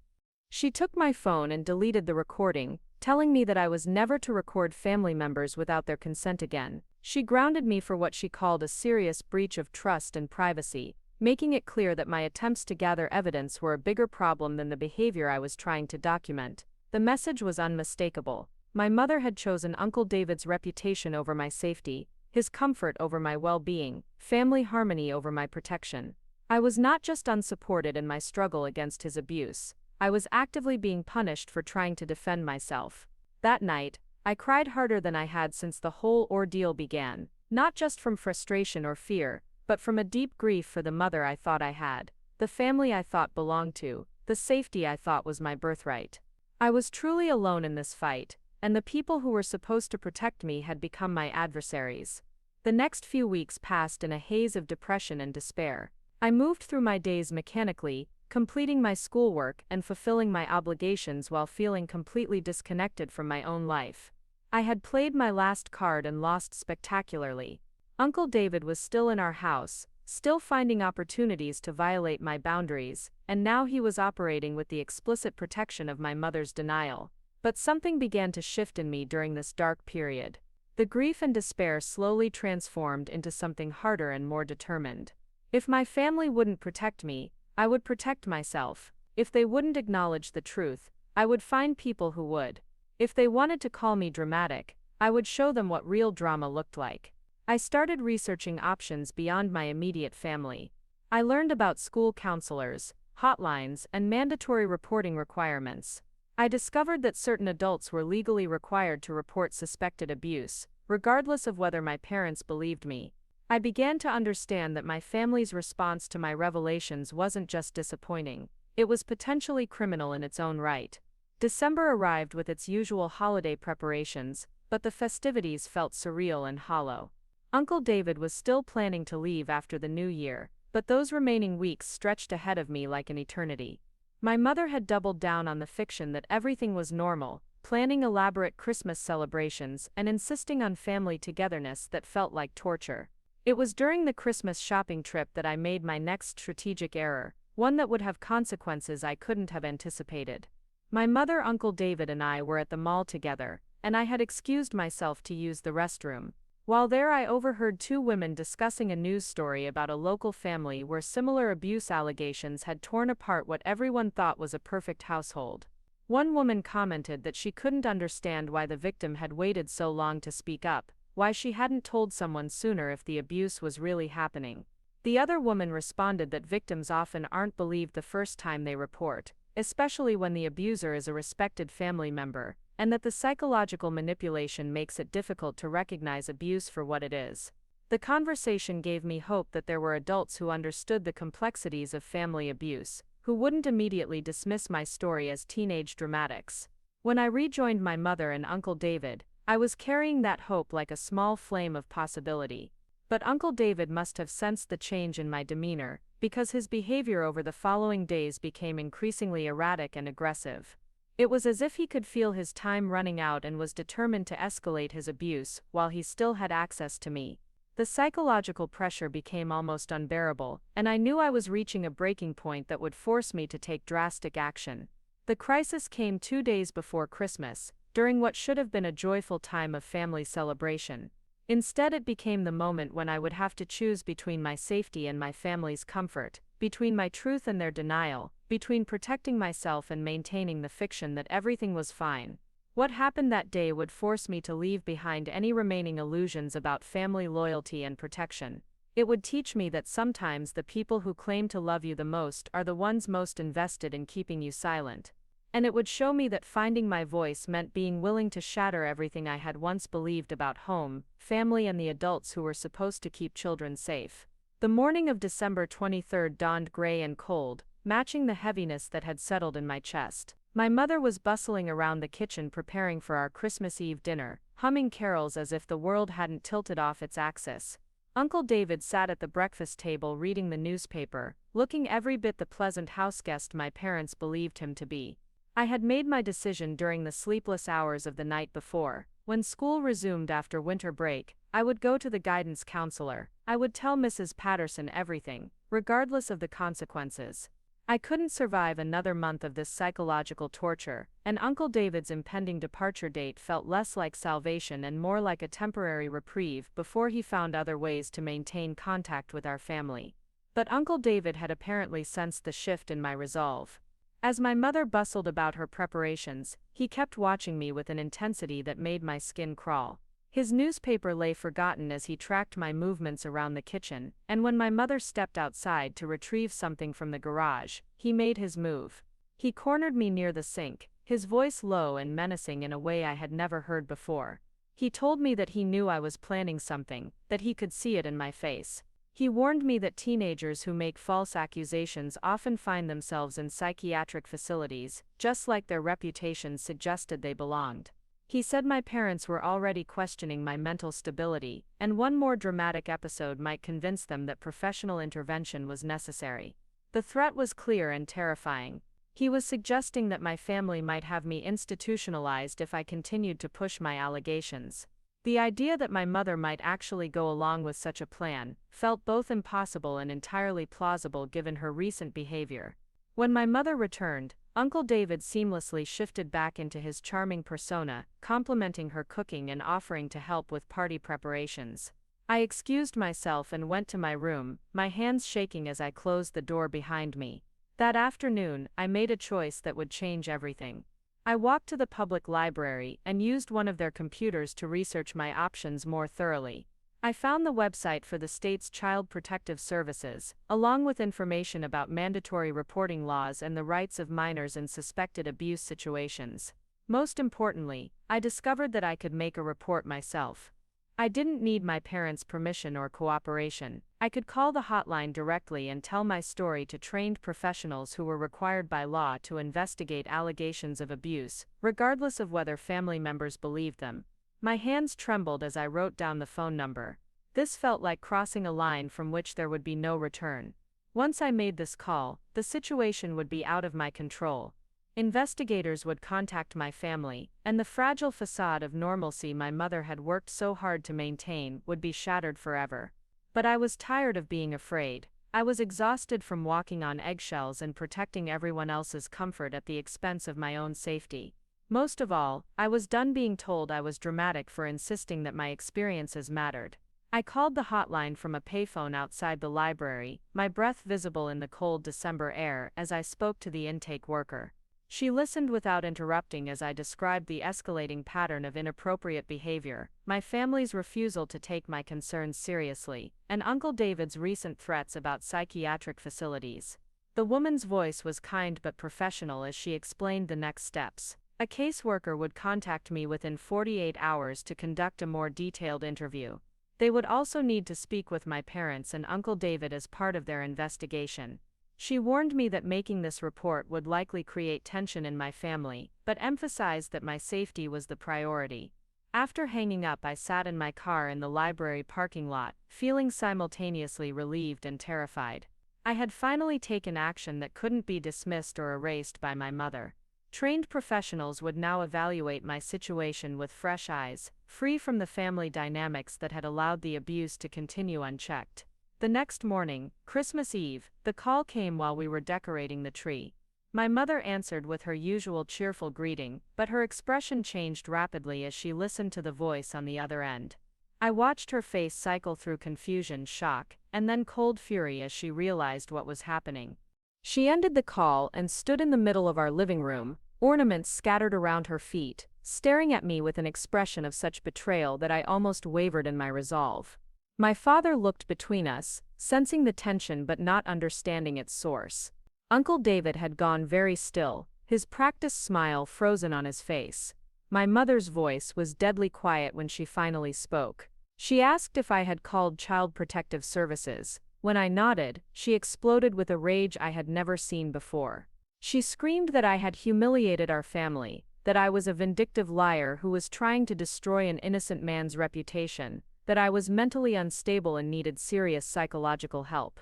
She took my phone and deleted the recording, telling me that I was never to record family members without their consent again. She grounded me for what she called a serious breach of trust and privacy, making it clear that my attempts to gather evidence were a bigger problem than the behavior I was trying to document. The message was unmistakable. My mother had chosen Uncle David's reputation over my safety, his comfort over my well-being, family harmony over my protection. I was not just unsupported in my struggle against his abuse. I was actively being punished for trying to defend myself. That night, I cried harder than I had since the whole ordeal began, not just from frustration or fear, but from a deep grief for the mother I thought I had, the family I thought belonged to, the safety I thought was my birthright. I was truly alone in this fight, and the people who were supposed to protect me had become my adversaries. The next few weeks passed in a haze of depression and despair. I moved through my days mechanically, completing my schoolwork and fulfilling my obligations while feeling completely disconnected from my own life. I had played my last card and lost spectacularly. Uncle David was still in our house, still finding opportunities to violate my boundaries, and now he was operating with the explicit protection of my mother's denial. But something began to shift in me during this dark period. The grief and despair slowly transformed into something harder and more determined. If my family wouldn't protect me, I would protect myself. If they wouldn't acknowledge the truth, I would find people who would. If they wanted to call me dramatic, I would show them what real drama looked like. I started researching options beyond my immediate family. I learned about school counselors, hotlines, and mandatory reporting requirements. I discovered that certain adults were legally required to report suspected abuse, regardless of whether my parents believed me. I began to understand that my family's response to my revelations wasn't just disappointing, it was potentially criminal in its own right. December arrived with its usual holiday preparations, but the festivities felt surreal and hollow. Uncle David was still planning to leave after the new year, but those remaining weeks stretched ahead of me like an eternity. My mother had doubled down on the fiction that everything was normal, planning elaborate Christmas celebrations and insisting on family togetherness that felt like torture. It was during the Christmas shopping trip that I made my next strategic error, one that would have consequences I couldn't have anticipated. My mother, Uncle David, and I were at the mall together, and I had excused myself to use the restroom. While there, I overheard two women discussing a news story about a local family where similar abuse allegations had torn apart what everyone thought was a perfect household. One woman commented that she couldn't understand why the victim had waited so long to speak up, why she hadn't told someone sooner if the abuse was really happening. The other woman responded that victims often aren't believed the first time they report, especially when the abuser is a respected family member, and that the psychological manipulation makes it difficult to recognize abuse for what it is. The conversation gave me hope that there were adults who understood the complexities of family abuse, who wouldn't immediately dismiss my story as teenage dramatics. When I rejoined my mother and Uncle David, I was carrying that hope like a small flame of possibility. But Uncle David must have sensed the change in my demeanor, because his behavior over the following days became increasingly erratic and aggressive. It was as if he could feel his time running out and was determined to escalate his abuse while he still had access to me. The psychological pressure became almost unbearable, and I knew I was reaching a breaking point that would force me to take drastic action. The crisis came 2 days before Christmas, during what should have been a joyful time of family celebration. Instead, it became the moment when I would have to choose between my safety and my family's comfort, between my truth and their denial, between protecting myself and maintaining the fiction that everything was fine. What happened that day would force me to leave behind any remaining illusions about family loyalty and protection. It would teach me that sometimes the people who claim to love you the most are the ones most invested in keeping you silent. And it would show me that finding my voice meant being willing to shatter everything I had once believed about home, family, and the adults who were supposed to keep children safe. The morning of December 23rd dawned gray and cold, matching the heaviness that had settled in my chest. My mother was bustling around the kitchen preparing for our Christmas Eve dinner, humming carols as if the world hadn't tilted off its axis. Uncle David sat at the breakfast table reading the newspaper, looking every bit the pleasant houseguest my parents believed him to be. I had made my decision during the sleepless hours of the night before. When school resumed after winter break, I would go to the guidance counselor. I would tell Mrs. Patterson everything, regardless of the consequences. I couldn't survive another month of this psychological torture, and Uncle David's impending departure date felt less like salvation and more like a temporary reprieve before he found other ways to maintain contact with our family. But Uncle David had apparently sensed the shift in my resolve. As my mother bustled about her preparations, he kept watching me with an intensity that made my skin crawl. His newspaper lay forgotten as he tracked my movements around the kitchen, and when my mother stepped outside to retrieve something from the garage, he made his move. He cornered me near the sink, his voice low and menacing in a way I had never heard before. He told me that he knew I was planning something, that he could see it in my face. He warned me that teenagers who make false accusations often find themselves in psychiatric facilities, just like their reputations suggested they belonged. He said my parents were already questioning my mental stability, and one more dramatic episode might convince them that professional intervention was necessary. The threat was clear and terrifying. He was suggesting that my family might have me institutionalized if I continued to push my allegations. The idea that my mother might actually go along with such a plan felt both impossible and entirely plausible given her recent behavior. When my mother returned, Uncle David seamlessly shifted back into his charming persona, complimenting her cooking and offering to help with party preparations. I excused myself and went to my room, my hands shaking as I closed the door behind me. That afternoon, I made a choice that would change everything. I walked to the public library and used one of their computers to research my options more thoroughly. I found the website for the state's Child Protective Services, along with information about mandatory reporting laws and the rights of minors in suspected abuse situations. Most importantly, I discovered that I could make a report myself. I didn't need my parents' permission or cooperation. I could call the hotline directly and tell my story to trained professionals who were required by law to investigate allegations of abuse, regardless of whether family members believed them. My hands trembled as I wrote down the phone number. This felt like crossing a line from which there would be no return. Once I made this call, the situation would be out of my control. Investigators would contact my family, and the fragile facade of normalcy my mother had worked so hard to maintain would be shattered forever. But I was tired of being afraid. I was exhausted from walking on eggshells and protecting everyone else's comfort at the expense of my own safety. Most of all, I was done being told I was dramatic for insisting that my experiences mattered. I called the hotline from a payphone outside the library, my breath visible in the cold December air as I spoke to the intake worker. She listened without interrupting as I described the escalating pattern of inappropriate behavior, my family's refusal to take my concerns seriously, and Uncle David's recent threats about psychiatric facilities. The woman's voice was kind but professional as she explained the next steps. A caseworker would contact me within 48 hours to conduct a more detailed interview. They would also need to speak with my parents and Uncle David as part of their investigation. She warned me that making this report would likely create tension in my family, but emphasized that my safety was the priority. After hanging up, I sat in my car in the library parking lot, feeling simultaneously relieved and terrified. I had finally taken action that couldn't be dismissed or erased by my mother. Trained professionals would now evaluate my situation with fresh eyes, free from the family dynamics that had allowed the abuse to continue unchecked. The next morning, Christmas Eve, the call came while we were decorating the tree. My mother answered with her usual cheerful greeting, but her expression changed rapidly as she listened to the voice on the other end. I watched her face cycle through confusion, shock, and then cold fury as she realized what was happening. She ended the call and stood in the middle of our living room, ornaments scattered around her feet, staring at me with an expression of such betrayal that I almost wavered in my resolve. My father looked between us, sensing the tension but not understanding its source. Uncle David had gone very still, his practiced smile frozen on his face. My mother's voice was deadly quiet when she finally spoke. She asked if I had called Child Protective Services. When I nodded, she exploded with a rage I had never seen before. She screamed that I had humiliated our family, that I was a vindictive liar who was trying to destroy an innocent man's reputation, that I was mentally unstable and needed serious psychological help.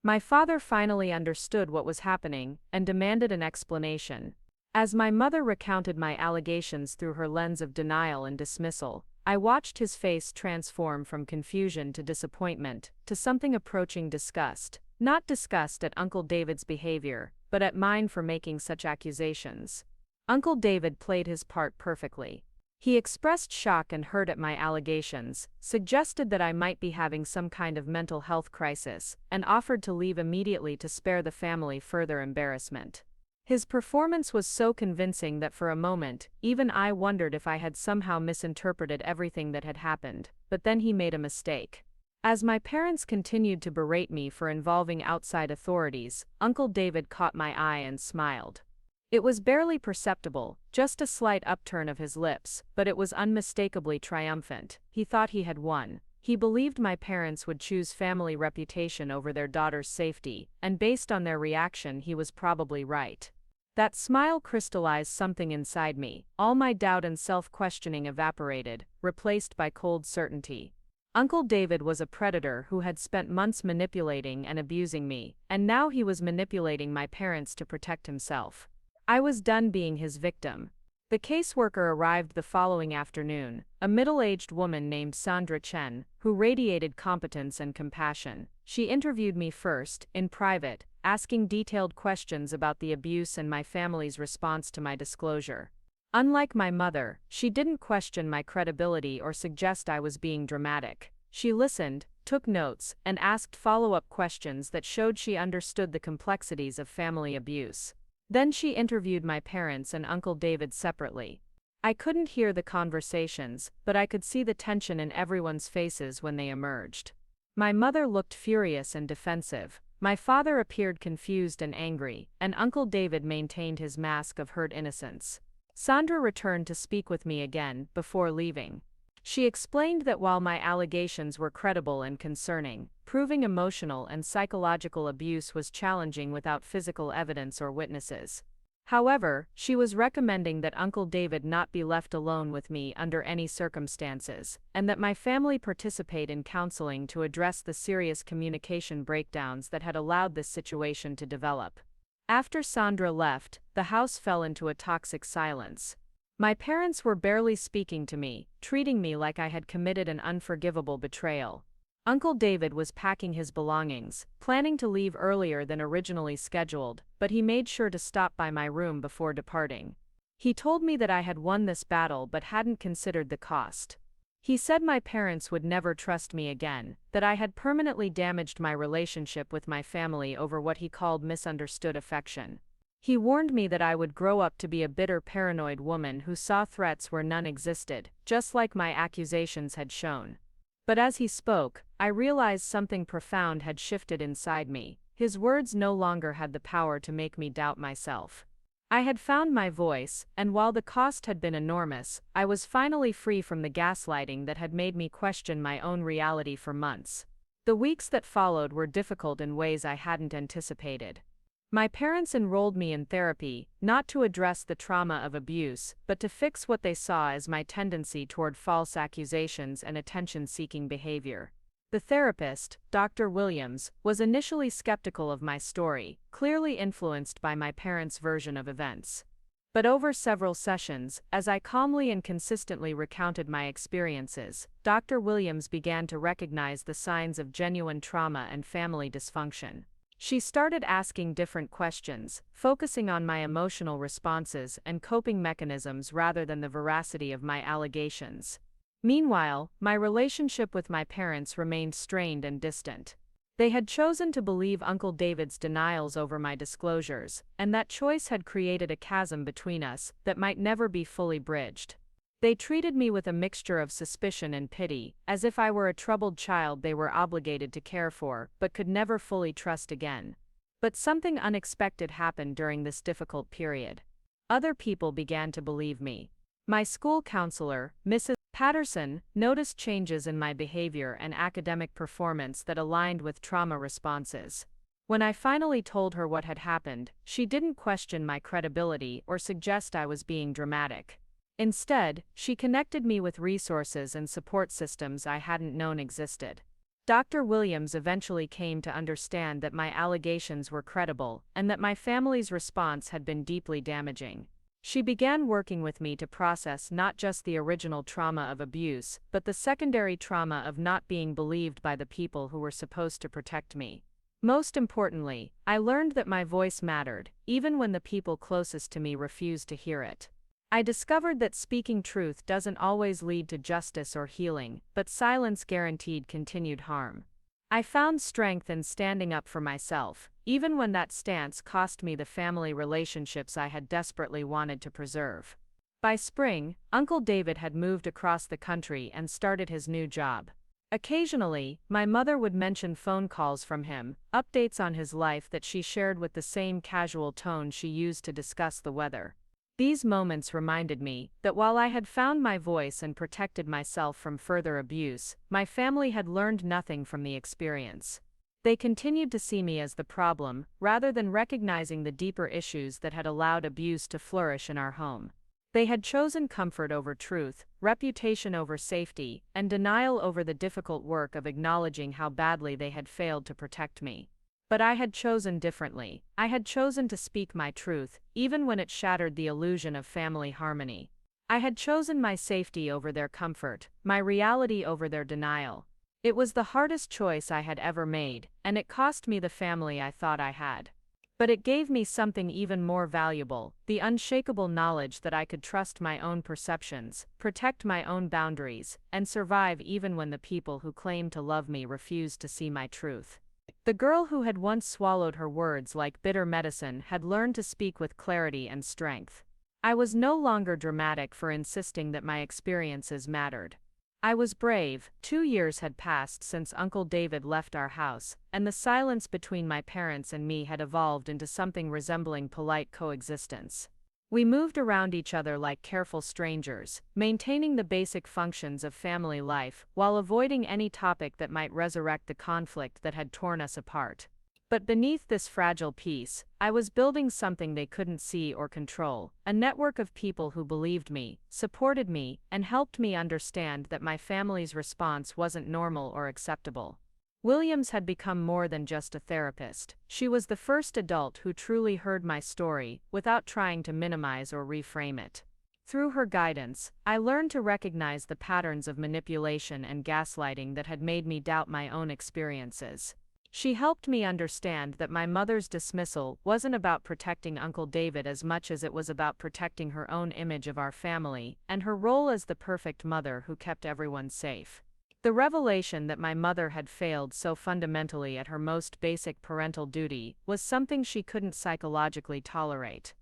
My father finally understood what was happening and demanded an explanation. As my mother recounted my allegations through her lens of denial and dismissal, I watched his face transform from confusion to disappointment, to something approaching disgust. Not disgust at Uncle David's behavior, but at mine for making such accusations. Uncle David played his part perfectly. He expressed shock and hurt at my allegations, suggested that I might be having some kind of mental health crisis, and offered to leave immediately to spare the family further embarrassment. His performance was so convincing that for a moment, even I wondered if I had somehow misinterpreted everything that had happened, but then he made a mistake. As my parents continued to berate me for involving outside authorities, Uncle David caught my eye and smiled. It was barely perceptible, just a slight upturn of his lips, but it was unmistakably triumphant. He thought he had won. He believed my parents would choose family reputation over their daughter's safety, and based on their reaction, he was probably right. That smile crystallized something inside me. All my doubt and self-questioning evaporated, replaced by cold certainty. Uncle David was a predator who had spent months manipulating and abusing me, and now he was manipulating my parents to protect himself. I was done being his victim. The caseworker arrived the following afternoon, a middle-aged woman named Sandra Chen, who radiated competence and compassion. She interviewed me first, in private, asking detailed questions about the abuse and my family's response to my disclosure. Unlike my mother, she didn't question my credibility or suggest I was being dramatic. She listened, took notes, and asked follow-up questions that showed she understood the complexities of family abuse. Then she interviewed my parents and Uncle David separately. I couldn't hear the conversations, but I could see the tension in everyone's faces when they emerged. My mother looked furious and defensive. My father appeared confused and angry, and Uncle David maintained his mask of hurt innocence. Sandra returned to speak with me again, before leaving. She explained that while my allegations were credible and concerning, proving emotional and psychological abuse was challenging without physical evidence or witnesses. However, she was recommending that Uncle David not be left alone with me under any circumstances, and that my family participate in counseling to address the serious communication breakdowns that had allowed this situation to develop. After Sandra left, the house fell into a toxic silence. My parents were barely speaking to me, treating me like I had committed an unforgivable betrayal. Uncle David was packing his belongings, planning to leave earlier than originally scheduled, but he made sure to stop by my room before departing. He told me that I had won this battle but hadn't considered the cost. He said my parents would never trust me again, that I had permanently damaged my relationship with my family over what he called misunderstood affection. He warned me that I would grow up to be a bitter, paranoid woman who saw threats where none existed, just like my accusations had shown. But as he spoke, I realized something profound had shifted inside me. His words no longer had the power to make me doubt myself. I had found my voice, and while the cost had been enormous, I was finally free from the gaslighting that had made me question my own reality for months. The weeks that followed were difficult in ways I hadn't anticipated. My parents enrolled me in therapy, not to address the trauma of abuse, but to fix what they saw as my tendency toward false accusations and attention-seeking behavior. The therapist, Dr. Williams, was initially skeptical of my story, clearly influenced by my parents' version of events. But over several sessions, as I calmly and consistently recounted my experiences, Dr. Williams began to recognize the signs of genuine trauma and family dysfunction. She started asking different questions, focusing on my emotional responses and coping mechanisms rather than the veracity of my allegations. Meanwhile, my relationship with my parents remained strained and distant. They had chosen to believe Uncle David's denials over my disclosures, and that choice had created a chasm between us that might never be fully bridged. They treated me with a mixture of suspicion and pity, as if I were a troubled child they were obligated to care for, but could never fully trust again. But something unexpected happened during this difficult period. Other people began to believe me. My school counselor, Mrs. Patterson, noticed changes in my behavior and academic performance that aligned with trauma responses. When I finally told her what had happened, she didn't question my credibility or suggest I was being dramatic. Instead, she connected me with resources and support systems I hadn't known existed. Dr. Williams eventually came to understand that my allegations were credible and that my family's response had been deeply damaging. She began working with me to process not just the original trauma of abuse, but the secondary trauma of not being believed by the people who were supposed to protect me. Most importantly, I learned that my voice mattered, even when the people closest to me refused to hear it. I discovered that speaking truth doesn't always lead to justice or healing, but silence guaranteed continued harm. I found strength in standing up for myself, even when that stance cost me the family relationships I had desperately wanted to preserve. By spring, Uncle David had moved across the country and started his new job. Occasionally, my mother would mention phone calls from him, updates on his life that she shared with the same casual tone she used to discuss the weather. These moments reminded me that while I had found my voice and protected myself from further abuse, my family had learned nothing from the experience. They continued to see me as the problem, rather than recognizing the deeper issues that had allowed abuse to flourish in our home. They had chosen comfort over truth, reputation over safety, and denial over the difficult work of acknowledging how badly they had failed to protect me. But I had chosen differently. I had chosen to speak my truth, even when it shattered the illusion of family harmony. I had chosen my safety over their comfort, my reality over their denial. It was the hardest choice I had ever made, and it cost me the family I thought I had. But it gave me something even more valuable, the unshakable knowledge that I could trust my own perceptions, protect my own boundaries, and survive even when the people who claimed to love me refused to see my truth. The girl who had once swallowed her words like bitter medicine had learned to speak with clarity and strength. I was no longer dramatic for insisting that my experiences mattered. I was brave. 2 years had passed since Uncle David left our house, and the silence between my parents and me had evolved into something resembling polite coexistence. We moved around each other like careful strangers, maintaining the basic functions of family life while avoiding any topic that might resurrect the conflict that had torn us apart. But beneath this fragile peace, I was building something they couldn't see or control, a network of people who believed me, supported me, and helped me understand that my family's response wasn't normal or acceptable. Williams had become more than just a therapist. She was the first adult who truly heard my story, without trying to minimize or reframe it. Through her guidance, I learned to recognize the patterns of manipulation and gaslighting that had made me doubt my own experiences. She helped me understand that my mother's dismissal wasn't about protecting Uncle David as much as it was about protecting her own image of our family, and her role as the perfect mother who kept everyone safe. The revelation that my mother had failed so fundamentally at her most basic parental duty was something she couldn't psychologically tolerate.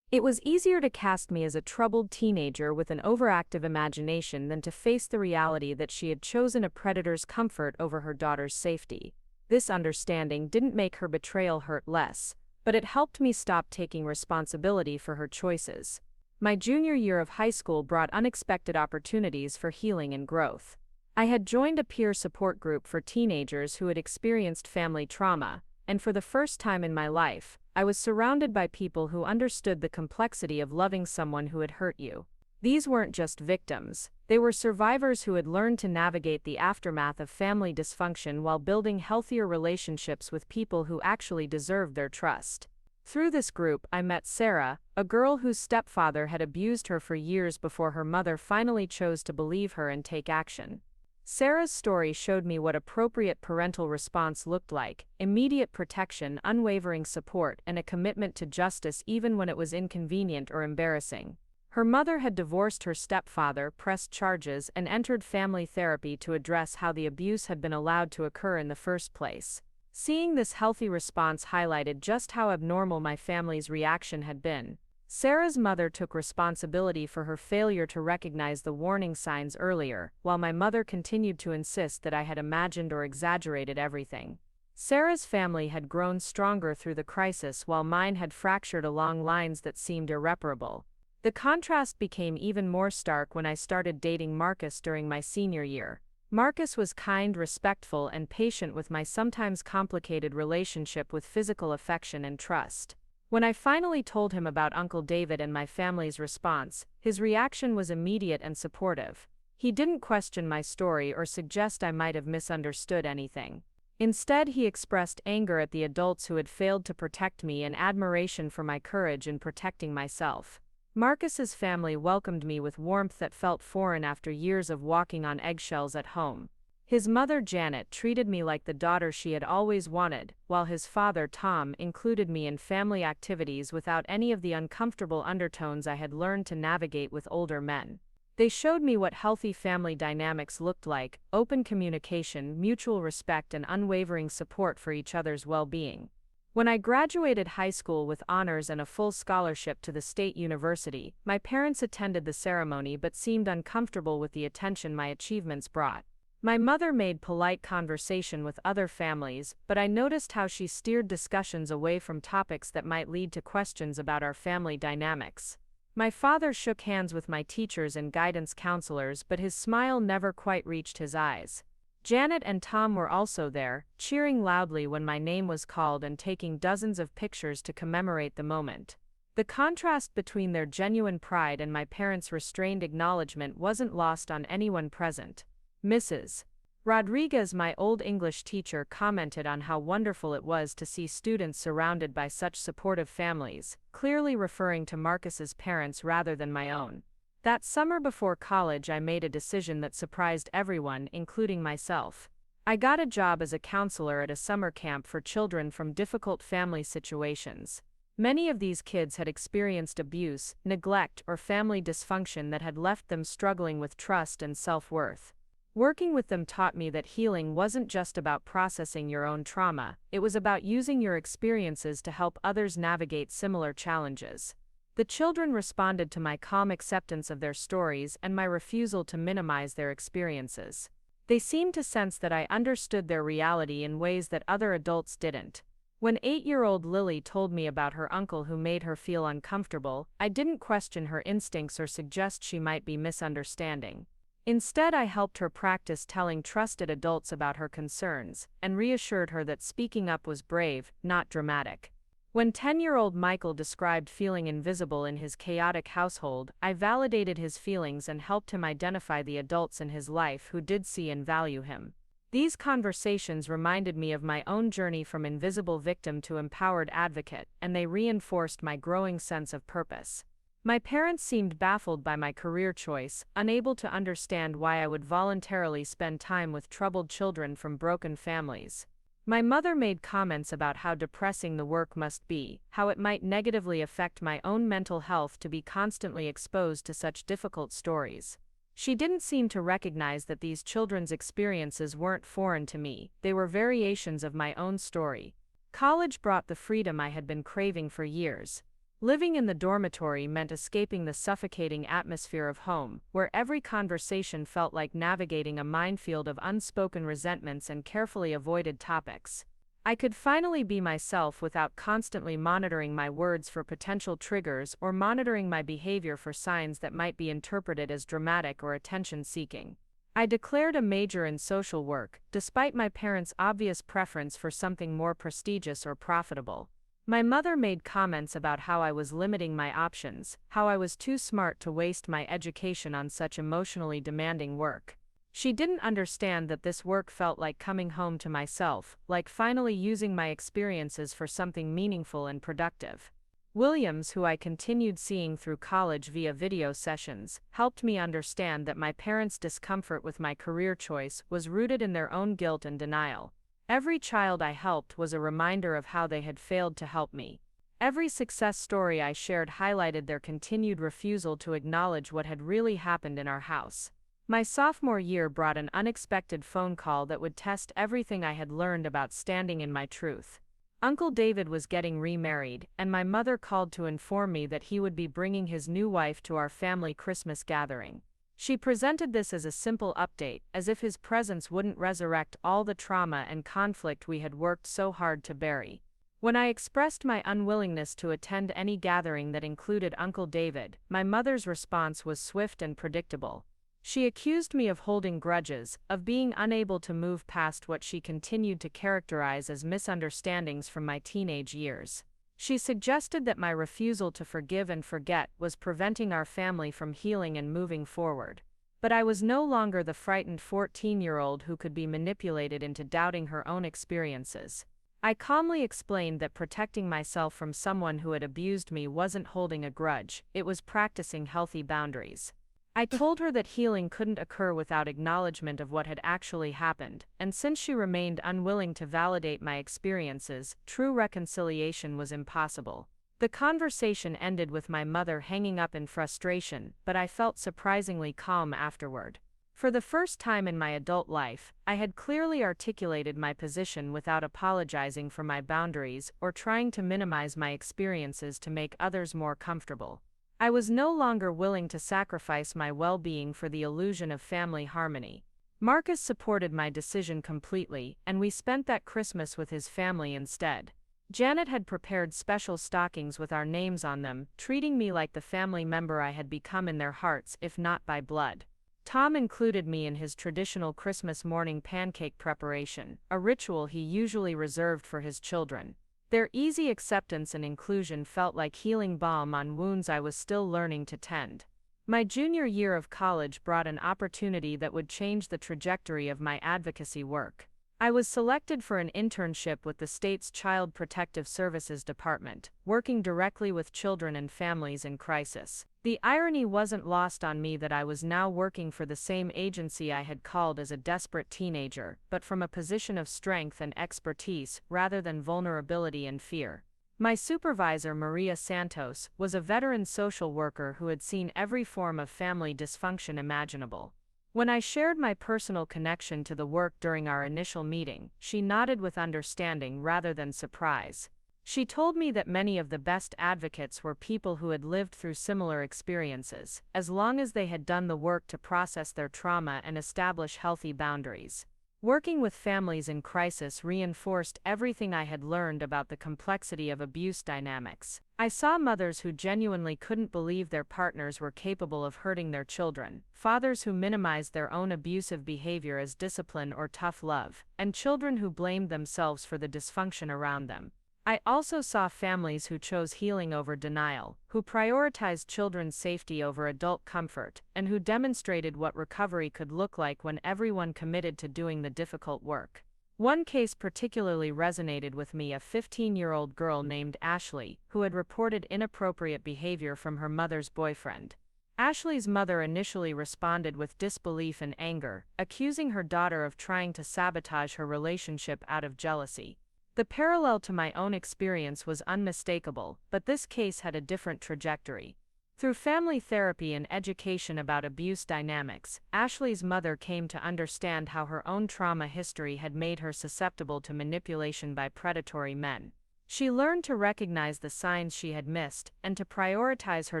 It was easier to cast me as a troubled teenager with an overactive imagination than to face the reality that she had chosen a predator's comfort over her daughter's safety. This understanding didn't make her betrayal hurt less, but it helped me stop taking responsibility for her choices. My junior year of high school brought unexpected opportunities for healing and growth. I had joined a peer support group for teenagers who had experienced family trauma, and for the first time in my life, I was surrounded by people who understood the complexity of loving someone who had hurt you. These weren't just victims, they were survivors who had learned to navigate the aftermath of family dysfunction while building healthier relationships with people who actually deserved their trust. Through this group, I met Sarah, a girl whose stepfather had abused her for years before her mother finally chose to believe her and take action. Sarah's story showed me what appropriate parental response looked like: immediate protection, unwavering support, and a commitment to justice even when it was inconvenient or embarrassing. Her mother had divorced her stepfather, pressed charges, and entered family therapy to address how the abuse had been allowed to occur in the first place. Seeing this healthy response highlighted just how abnormal my family's reaction had been. Sarah's mother took responsibility for her failure to recognize the warning signs earlier, while my mother continued to insist that I had imagined or exaggerated everything. Sarah's family had grown stronger through the crisis while mine had fractured along lines that seemed irreparable. The contrast became even more stark when I started dating Marcus during my senior year. Marcus was kind, respectful, and patient with my sometimes complicated relationship with physical affection and trust. When I finally told him about Uncle David and my family's response, his reaction was immediate and supportive. He didn't question my story or suggest I might have misunderstood anything. Instead, he expressed anger at the adults who had failed to protect me and admiration for my courage in protecting myself. Marcus's family welcomed me with warmth that felt foreign after years of walking on eggshells at home. His mother, Janet, treated me like the daughter she had always wanted, while his father, Tom, included me in family activities without any of the uncomfortable undertones I had learned to navigate with older men. They showed me what healthy family dynamics looked like: open communication, mutual respect, and unwavering support for each other's well-being. When I graduated high school with honors and a full scholarship to the state university, my parents attended the ceremony but seemed uncomfortable with the attention my achievements brought. My mother made polite conversation with other families, but I noticed how she steered discussions away from topics that might lead to questions about our family dynamics. My father shook hands with my teachers and guidance counselors, but his smile never quite reached his eyes. Janet and Tom were also there, cheering loudly when my name was called and taking dozens of pictures to commemorate the moment. The contrast between their genuine pride and my parents' restrained acknowledgement wasn't lost on anyone present. Mrs. Rodriguez, my old English teacher, commented on how wonderful it was to see students surrounded by such supportive families, clearly referring to Marcus's parents rather than my own. That summer before college, I made a decision that surprised everyone, including myself. I got a job as a counselor at a summer camp for children from difficult family situations. Many of these kids had experienced abuse, neglect, or family dysfunction that had left them struggling with trust and self-worth. Working with them taught me that healing wasn't just about processing your own trauma, it was about using your experiences to help others navigate similar challenges. The children responded to my calm acceptance of their stories and my refusal to minimize their experiences. They seemed to sense that I understood their reality in ways that other adults didn't. When 8-year-old Lily told me about her uncle who made her feel uncomfortable, I didn't question her instincts or suggest she might be misunderstanding. Instead, I helped her practice telling trusted adults about her concerns, and reassured her that speaking up was brave, not dramatic. When 10-year-old Michael described feeling invisible in his chaotic household, I validated his feelings and helped him identify the adults in his life who did see and value him. These conversations reminded me of my own journey from invisible victim to empowered advocate, and they reinforced my growing sense of purpose. My parents seemed baffled by my career choice, unable to understand why I would voluntarily spend time with troubled children from broken families. My mother made comments about how depressing the work must be, how it might negatively affect my own mental health to be constantly exposed to such difficult stories. She didn't seem to recognize that these children's experiences weren't foreign to me, they were variations of my own story. College brought the freedom I had been craving for years. Living in the dormitory meant escaping the suffocating atmosphere of home, where every conversation felt like navigating a minefield of unspoken resentments and carefully avoided topics. I could finally be myself without constantly monitoring my words for potential triggers or monitoring my behavior for signs that might be interpreted as dramatic or attention-seeking. I declared a major in social work, despite my parents' obvious preference for something more prestigious or profitable. My mother made comments about how I was limiting my options, how I was too smart to waste my education on such emotionally demanding work. She didn't understand that this work felt like coming home to myself, like finally using my experiences for something meaningful and productive. Williams, who I continued seeing through college via video sessions, helped me understand that my parents' discomfort with my career choice was rooted in their own guilt and denial. Every child I helped was a reminder of how they had failed to help me. Every success story I shared highlighted their continued refusal to acknowledge what had really happened in our house. My sophomore year brought an unexpected phone call that would test everything I had learned about standing in my truth. Uncle David was getting remarried, and my mother called to inform me that he would be bringing his new wife to our family Christmas gathering. She presented this as a simple update, as if his presence wouldn't resurrect all the trauma and conflict we had worked so hard to bury. When I expressed my unwillingness to attend any gathering that included Uncle David, my mother's response was swift and predictable. She accused me of holding grudges, of being unable to move past what she continued to characterize as misunderstandings from my teenage years. She suggested that my refusal to forgive and forget was preventing our family from healing and moving forward. But I was no longer the frightened 14-year-old who could be manipulated into doubting her own experiences. I calmly explained that protecting myself from someone who had abused me wasn't holding a grudge, it was practicing healthy boundaries. I told her that healing couldn't occur without acknowledgement of what had actually happened, and since she remained unwilling to validate my experiences, true reconciliation was impossible. The conversation ended with my mother hanging up in frustration, but I felt surprisingly calm afterward. For the first time in my adult life, I had clearly articulated my position without apologizing for my boundaries or trying to minimize my experiences to make others more comfortable. I was no longer willing to sacrifice my well-being for the illusion of family harmony. Marcus supported my decision completely, and we spent that Christmas with his family instead. Janet had prepared special stockings with our names on them, treating me like the family member I had become in their hearts, if not by blood. Tom included me in his traditional Christmas morning pancake preparation, a ritual he usually reserved for his children. Their easy acceptance and inclusion felt like healing balm on wounds I was still learning to tend. My junior year of college brought an opportunity that would change the trajectory of my advocacy work. I was selected for an internship with the state's Child Protective Services Department, working directly with children and families in crisis. The irony wasn't lost on me that I was now working for the same agency I had called as a desperate teenager, but from a position of strength and expertise rather than vulnerability and fear. My supervisor, Maria Santos, was a veteran social worker who had seen every form of family dysfunction imaginable. When I shared my personal connection to the work during our initial meeting, she nodded with understanding rather than surprise. She told me that many of the best advocates were people who had lived through similar experiences, as long as they had done the work to process their trauma and establish healthy boundaries. Working with families in crisis reinforced everything I had learned about the complexity of abuse dynamics. I saw mothers who genuinely couldn't believe their partners were capable of hurting their children, fathers who minimized their own abusive behavior as discipline or tough love, and children who blamed themselves for the dysfunction around them. I also saw families who chose healing over denial, who prioritized children's safety over adult comfort, and who demonstrated what recovery could look like when everyone committed to doing the difficult work. One case particularly resonated with me: a 15-year-old girl named Ashley, who had reported inappropriate behavior from her mother's boyfriend. Ashley's mother initially responded with disbelief and anger, accusing her daughter of trying to sabotage her relationship out of jealousy. The parallel to my own experience was unmistakable, but this case had a different trajectory. Through family therapy and education about abuse dynamics, Ashley's mother came to understand how her own trauma history had made her susceptible to manipulation by predatory men. She learned to recognize the signs she had missed and to prioritize her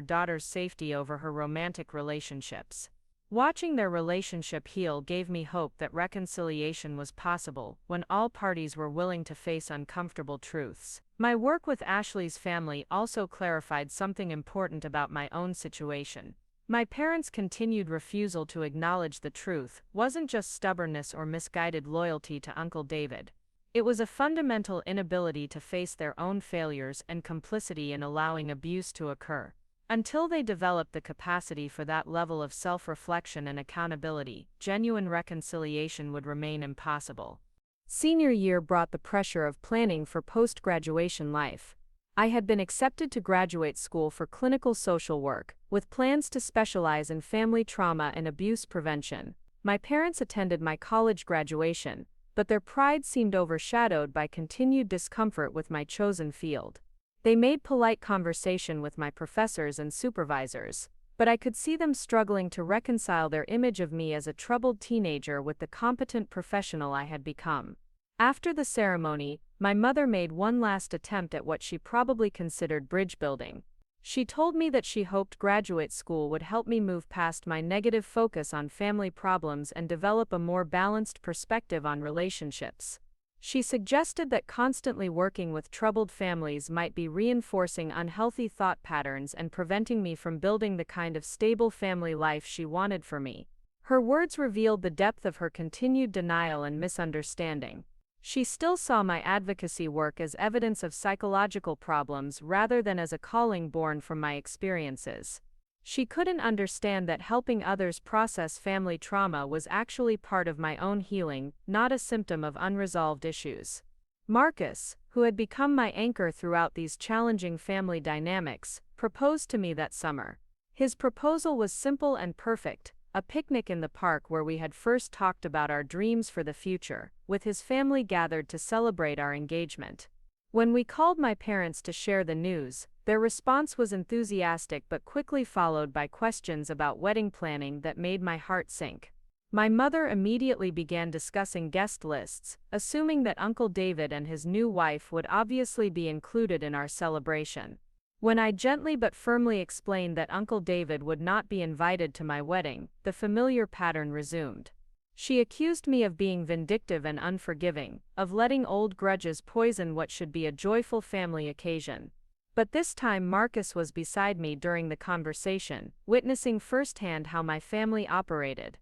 daughter's safety over her romantic relationships. Watching their relationship heal gave me hope that reconciliation was possible when all parties were willing to face uncomfortable truths. My work with Ashley's family also clarified something important about my own situation. My parents' continued refusal to acknowledge the truth wasn't just stubbornness or misguided loyalty to Uncle David. It was a fundamental inability to face their own failures and complicity in allowing abuse to occur. Until they developed the capacity for that level of self-reflection and accountability, genuine reconciliation would remain impossible. Senior year brought the pressure of planning for post-graduation life. I had been accepted to graduate school for clinical social work, with plans to specialize in family trauma and abuse prevention. My parents attended my college graduation, but their pride seemed overshadowed by continued discomfort with my chosen field. They made polite conversation with my professors and supervisors, but I could see them struggling to reconcile their image of me as a troubled teenager with the competent professional I had become. After the ceremony, my mother made one last attempt at what she probably considered bridge building. She told me that she hoped graduate school would help me move past my negative focus on family problems and develop a more balanced perspective on relationships. She suggested that constantly working with troubled families might be reinforcing unhealthy thought patterns and preventing me from building the kind of stable family life she wanted for me. Her words revealed the depth of her continued denial and misunderstanding. She still saw my advocacy work as evidence of psychological problems rather than as a calling born from my experiences. She couldn't understand that helping others process family trauma was actually part of my own healing, not a symptom of unresolved issues. Marcus, who had become my anchor throughout these challenging family dynamics, proposed to me that summer. His proposal was simple and perfect, a picnic in the park where we had first talked about our dreams for the future, with his family gathered to celebrate our engagement. When we called my parents to share the news, their response was enthusiastic but quickly followed by questions about wedding planning that made my heart sink. My mother immediately began discussing guest lists, assuming that Uncle David and his new wife would obviously be included in our celebration. When I gently but firmly explained that Uncle David would not be invited to my wedding, the familiar pattern resumed. She accused me of being vindictive and unforgiving, of letting old grudges poison what should be a joyful family occasion. But this time Marcus was beside me during the conversation, witnessing firsthand how my family operated.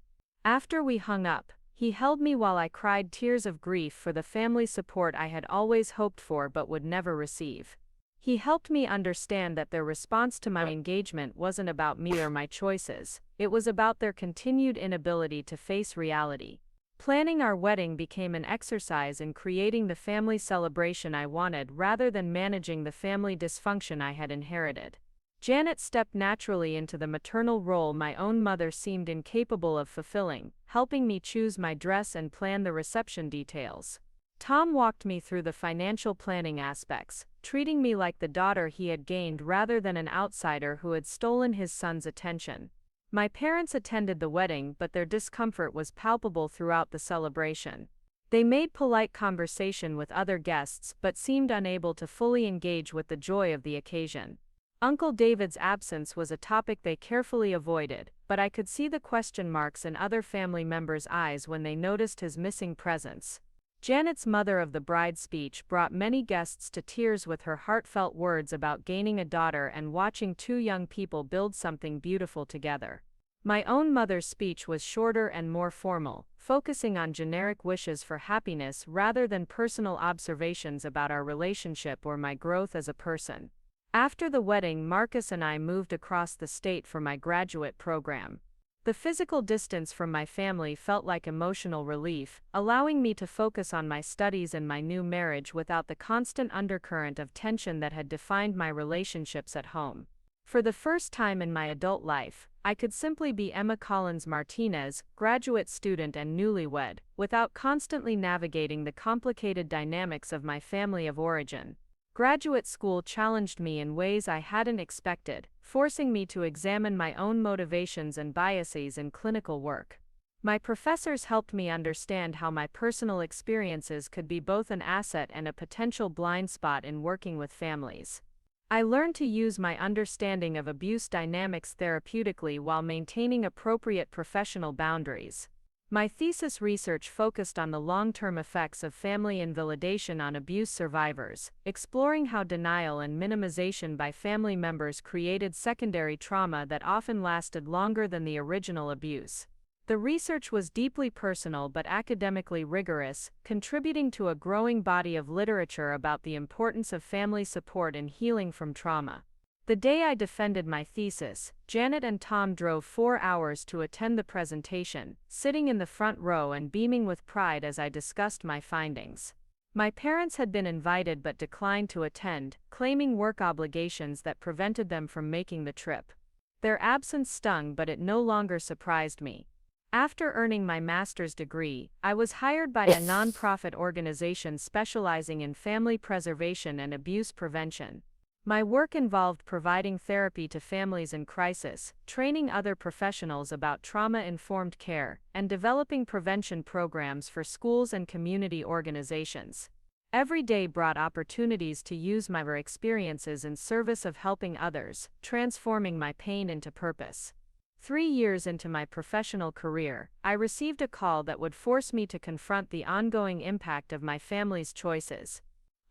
After we hung up, he held me while I cried tears of grief for the family support I had always hoped for but would never receive. He helped me understand that their response to my engagement wasn't about me or my choices, it was about their continued inability to face reality. Planning our wedding became an exercise in creating the family celebration I wanted rather than managing the family dysfunction I had inherited. Janet stepped naturally into the maternal role my own mother seemed incapable of fulfilling, helping me choose my dress and plan the reception details. Tom walked me through the financial planning aspects, treating me like the daughter he had gained rather than an outsider who had stolen his son's attention. My parents attended the wedding, but their discomfort was palpable throughout the celebration. They made polite conversation with other guests but seemed unable to fully engage with the joy of the occasion. Uncle David's absence was a topic they carefully avoided, but I could see the question marks in other family members' eyes when they noticed his missing presence. Janet's mother of the bride's speech brought many guests to tears with her heartfelt words about gaining a daughter and watching two young people build something beautiful together. My own mother's speech was shorter and more formal, focusing on generic wishes for happiness rather than personal observations about our relationship or my growth as a person. After the wedding, Marcus and I moved across the state for my graduate program. The physical distance from my family felt like emotional relief, allowing me to focus on my studies and my new marriage without the constant undercurrent of tension that had defined my relationships at home. For the first time in my adult life, I could simply be Emma Collins Martinez, graduate student and newlywed, without constantly navigating the complicated dynamics of my family of origin. Graduate school challenged me in ways I hadn't expected, forcing me to examine my own motivations and biases in clinical work. My professors helped me understand how my personal experiences could be both an asset and a potential blind spot in working with families. I learned to use my understanding of abuse dynamics therapeutically while maintaining appropriate professional boundaries. My thesis research focused on the long-term effects of family invalidation on abuse survivors, exploring how denial and minimization by family members created secondary trauma that often lasted longer than the original abuse. The research was deeply personal but academically rigorous, contributing to a growing body of literature about the importance of family support in healing from trauma. The day I defended my thesis, Janet and Tom drove 4 hours to attend the presentation, sitting in the front row and beaming with pride as I discussed my findings. My parents had been invited but declined to attend, claiming work obligations that prevented them from making the trip. Their absence stung, but it no longer surprised me. After earning my master's degree, I was hired by a nonprofit organization specializing in family preservation and abuse prevention. My work involved providing therapy to families in crisis, training other professionals about trauma-informed care, and developing prevention programs for schools and community organizations. Every day brought opportunities to use my experiences in service of helping others, transforming my pain into purpose. 3 years into my professional career, I received a call that would force me to confront the ongoing impact of my family's choices.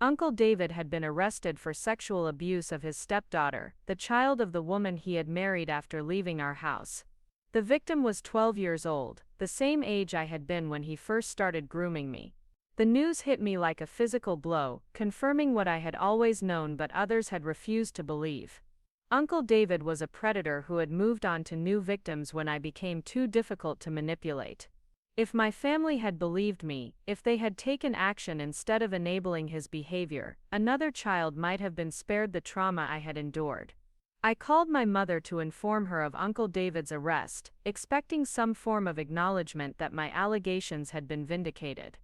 Uncle David had been arrested for sexual abuse of his stepdaughter, the child of the woman he had married after leaving our house. The victim was 12 years old, the same age I had been when he first started grooming me. The news hit me like a physical blow, confirming what I had always known but others had refused to believe. Uncle David was a predator who had moved on to new victims when I became too difficult to manipulate. If my family had believed me, if they had taken action instead of enabling his behavior, another child might have been spared the trauma I had endured. I called my mother to inform her of Uncle David's arrest, expecting some form of acknowledgement that my allegations had been vindicated.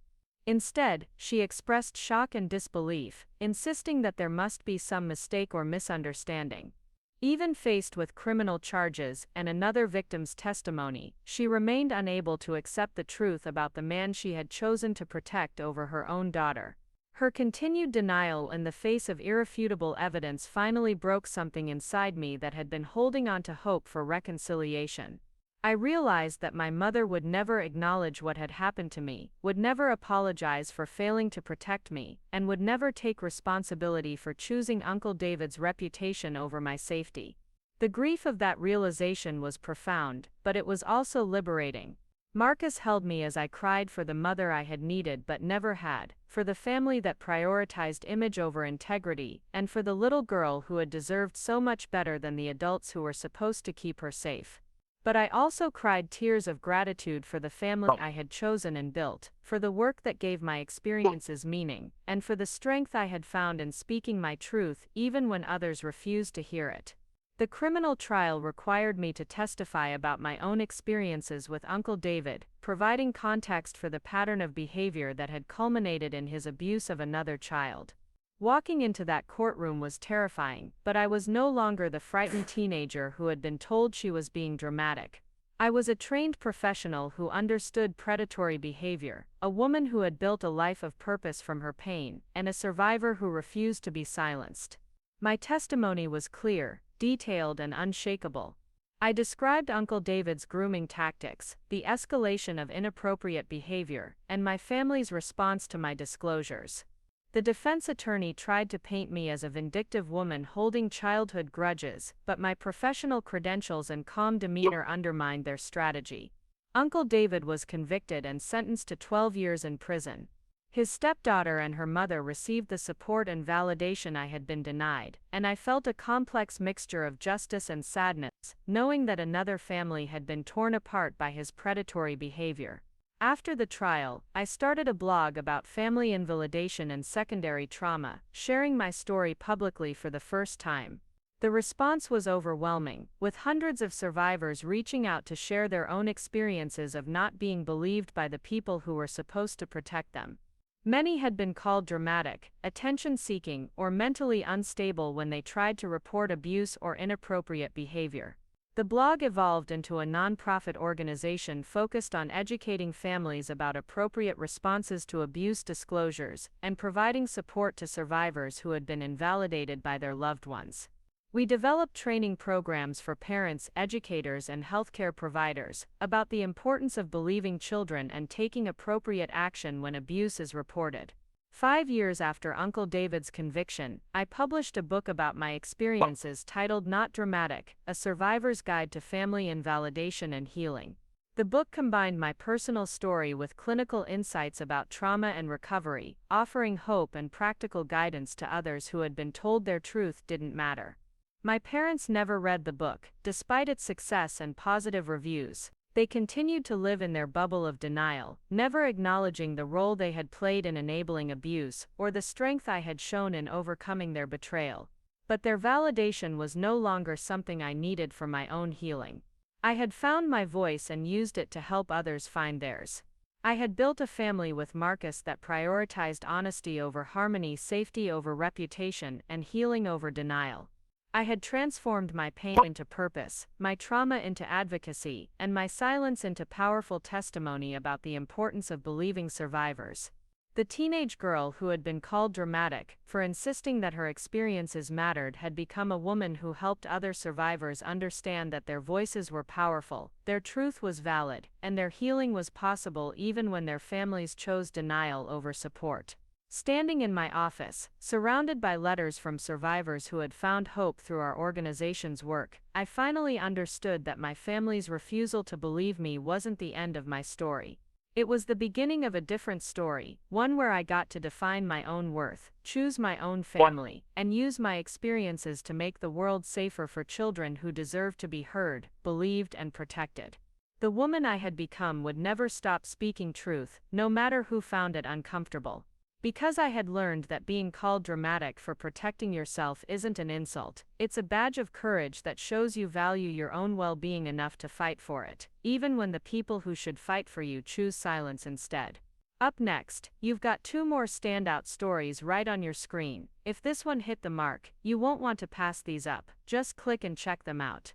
Instead, she expressed shock and disbelief, insisting that there must be some mistake or misunderstanding. Even faced with criminal charges and another victim's testimony, she remained unable to accept the truth about the man she had chosen to protect over her own daughter. Her continued denial in the face of irrefutable evidence finally broke something inside me that had been holding on to hope for reconciliation. I realized that my mother would never acknowledge what had happened to me, would never apologize for failing to protect me, and would never take responsibility for choosing Uncle David's reputation over my safety. The grief of that realization was profound, but it was also liberating. Marcus held me as I cried for the mother I had needed but never had, for the family that prioritized image over integrity, and for the little girl who had deserved so much better than the adults who were supposed to keep her safe. But I also cried tears of gratitude for the family I had chosen and built, for the work that gave my experiences meaning, and for the strength I had found in speaking my truth even when others refused to hear it. The criminal trial required me to testify about my own experiences with Uncle David, providing context for the pattern of behavior that had culminated in his abuse of another child. Walking into that courtroom was terrifying, but I was no longer the frightened teenager who had been told she was being dramatic. I was a trained professional who understood predatory behavior, a woman who had built a life of purpose from her pain, and a survivor who refused to be silenced. My testimony was clear, detailed, and unshakable. I described Uncle David's grooming tactics, the escalation of inappropriate behavior, and my family's response to my disclosures. The defense attorney tried to paint me as a vindictive woman holding childhood grudges, but my professional credentials and calm demeanor undermined their strategy. Uncle David was convicted and sentenced to 12 years in prison. His stepdaughter and her mother received the support and validation I had been denied, and I felt a complex mixture of justice and sadness, knowing that another family had been torn apart by his predatory behavior. After the trial, I started a blog about family invalidation and secondary trauma, sharing my story publicly for the first time. The response was overwhelming, with hundreds of survivors reaching out to share their own experiences of not being believed by the people who were supposed to protect them. Many had been called dramatic, attention-seeking, or mentally unstable when they tried to report abuse or inappropriate behavior. The blog evolved into a nonprofit organization focused on educating families about appropriate responses to abuse disclosures and providing support to survivors who had been invalidated by their loved ones. We developed training programs for parents, educators, and healthcare providers about the importance of believing children and taking appropriate action when abuse is reported. 5 years after Uncle David's conviction, I published a book about my experiences titled Not Dramatic: A Survivor's Guide to Family Invalidation and Healing. The book combined my personal story with clinical insights about trauma and recovery, offering hope and practical guidance to others who had been told their truth didn't matter. My parents never read the book, despite its success and positive reviews. They continued to live in their bubble of denial, never acknowledging the role they had played in enabling abuse, or the strength I had shown in overcoming their betrayal. But their validation was no longer something I needed for my own healing. I had found my voice and used it to help others find theirs. I had built a family with Marcus that prioritized honesty over harmony, safety over reputation, and healing over denial. I had transformed my pain into purpose, my trauma into advocacy, and my silence into powerful testimony about the importance of believing survivors. The teenage girl who had been called dramatic for insisting that her experiences mattered had become a woman who helped other survivors understand that their voices were powerful, their truth was valid, and their healing was possible even when their families chose denial over support. Standing in my office, surrounded by letters from survivors who had found hope through our organization's work, I finally understood that my family's refusal to believe me wasn't the end of my story. It was the beginning of a different story, one where I got to define my own worth, choose my own family, and use my experiences to make the world safer for children who deserve to be heard, believed, and protected. The woman I had become would never stop speaking truth, no matter who found it uncomfortable. Because I had learned that being called dramatic for protecting yourself isn't an insult, it's a badge of courage that shows you value your own well-being enough to fight for it, even when the people who should fight for you choose silence instead. Up next, you've got 2 more standout stories right on your screen. If this one hit the mark, you won't want to pass these up, just click and check them out.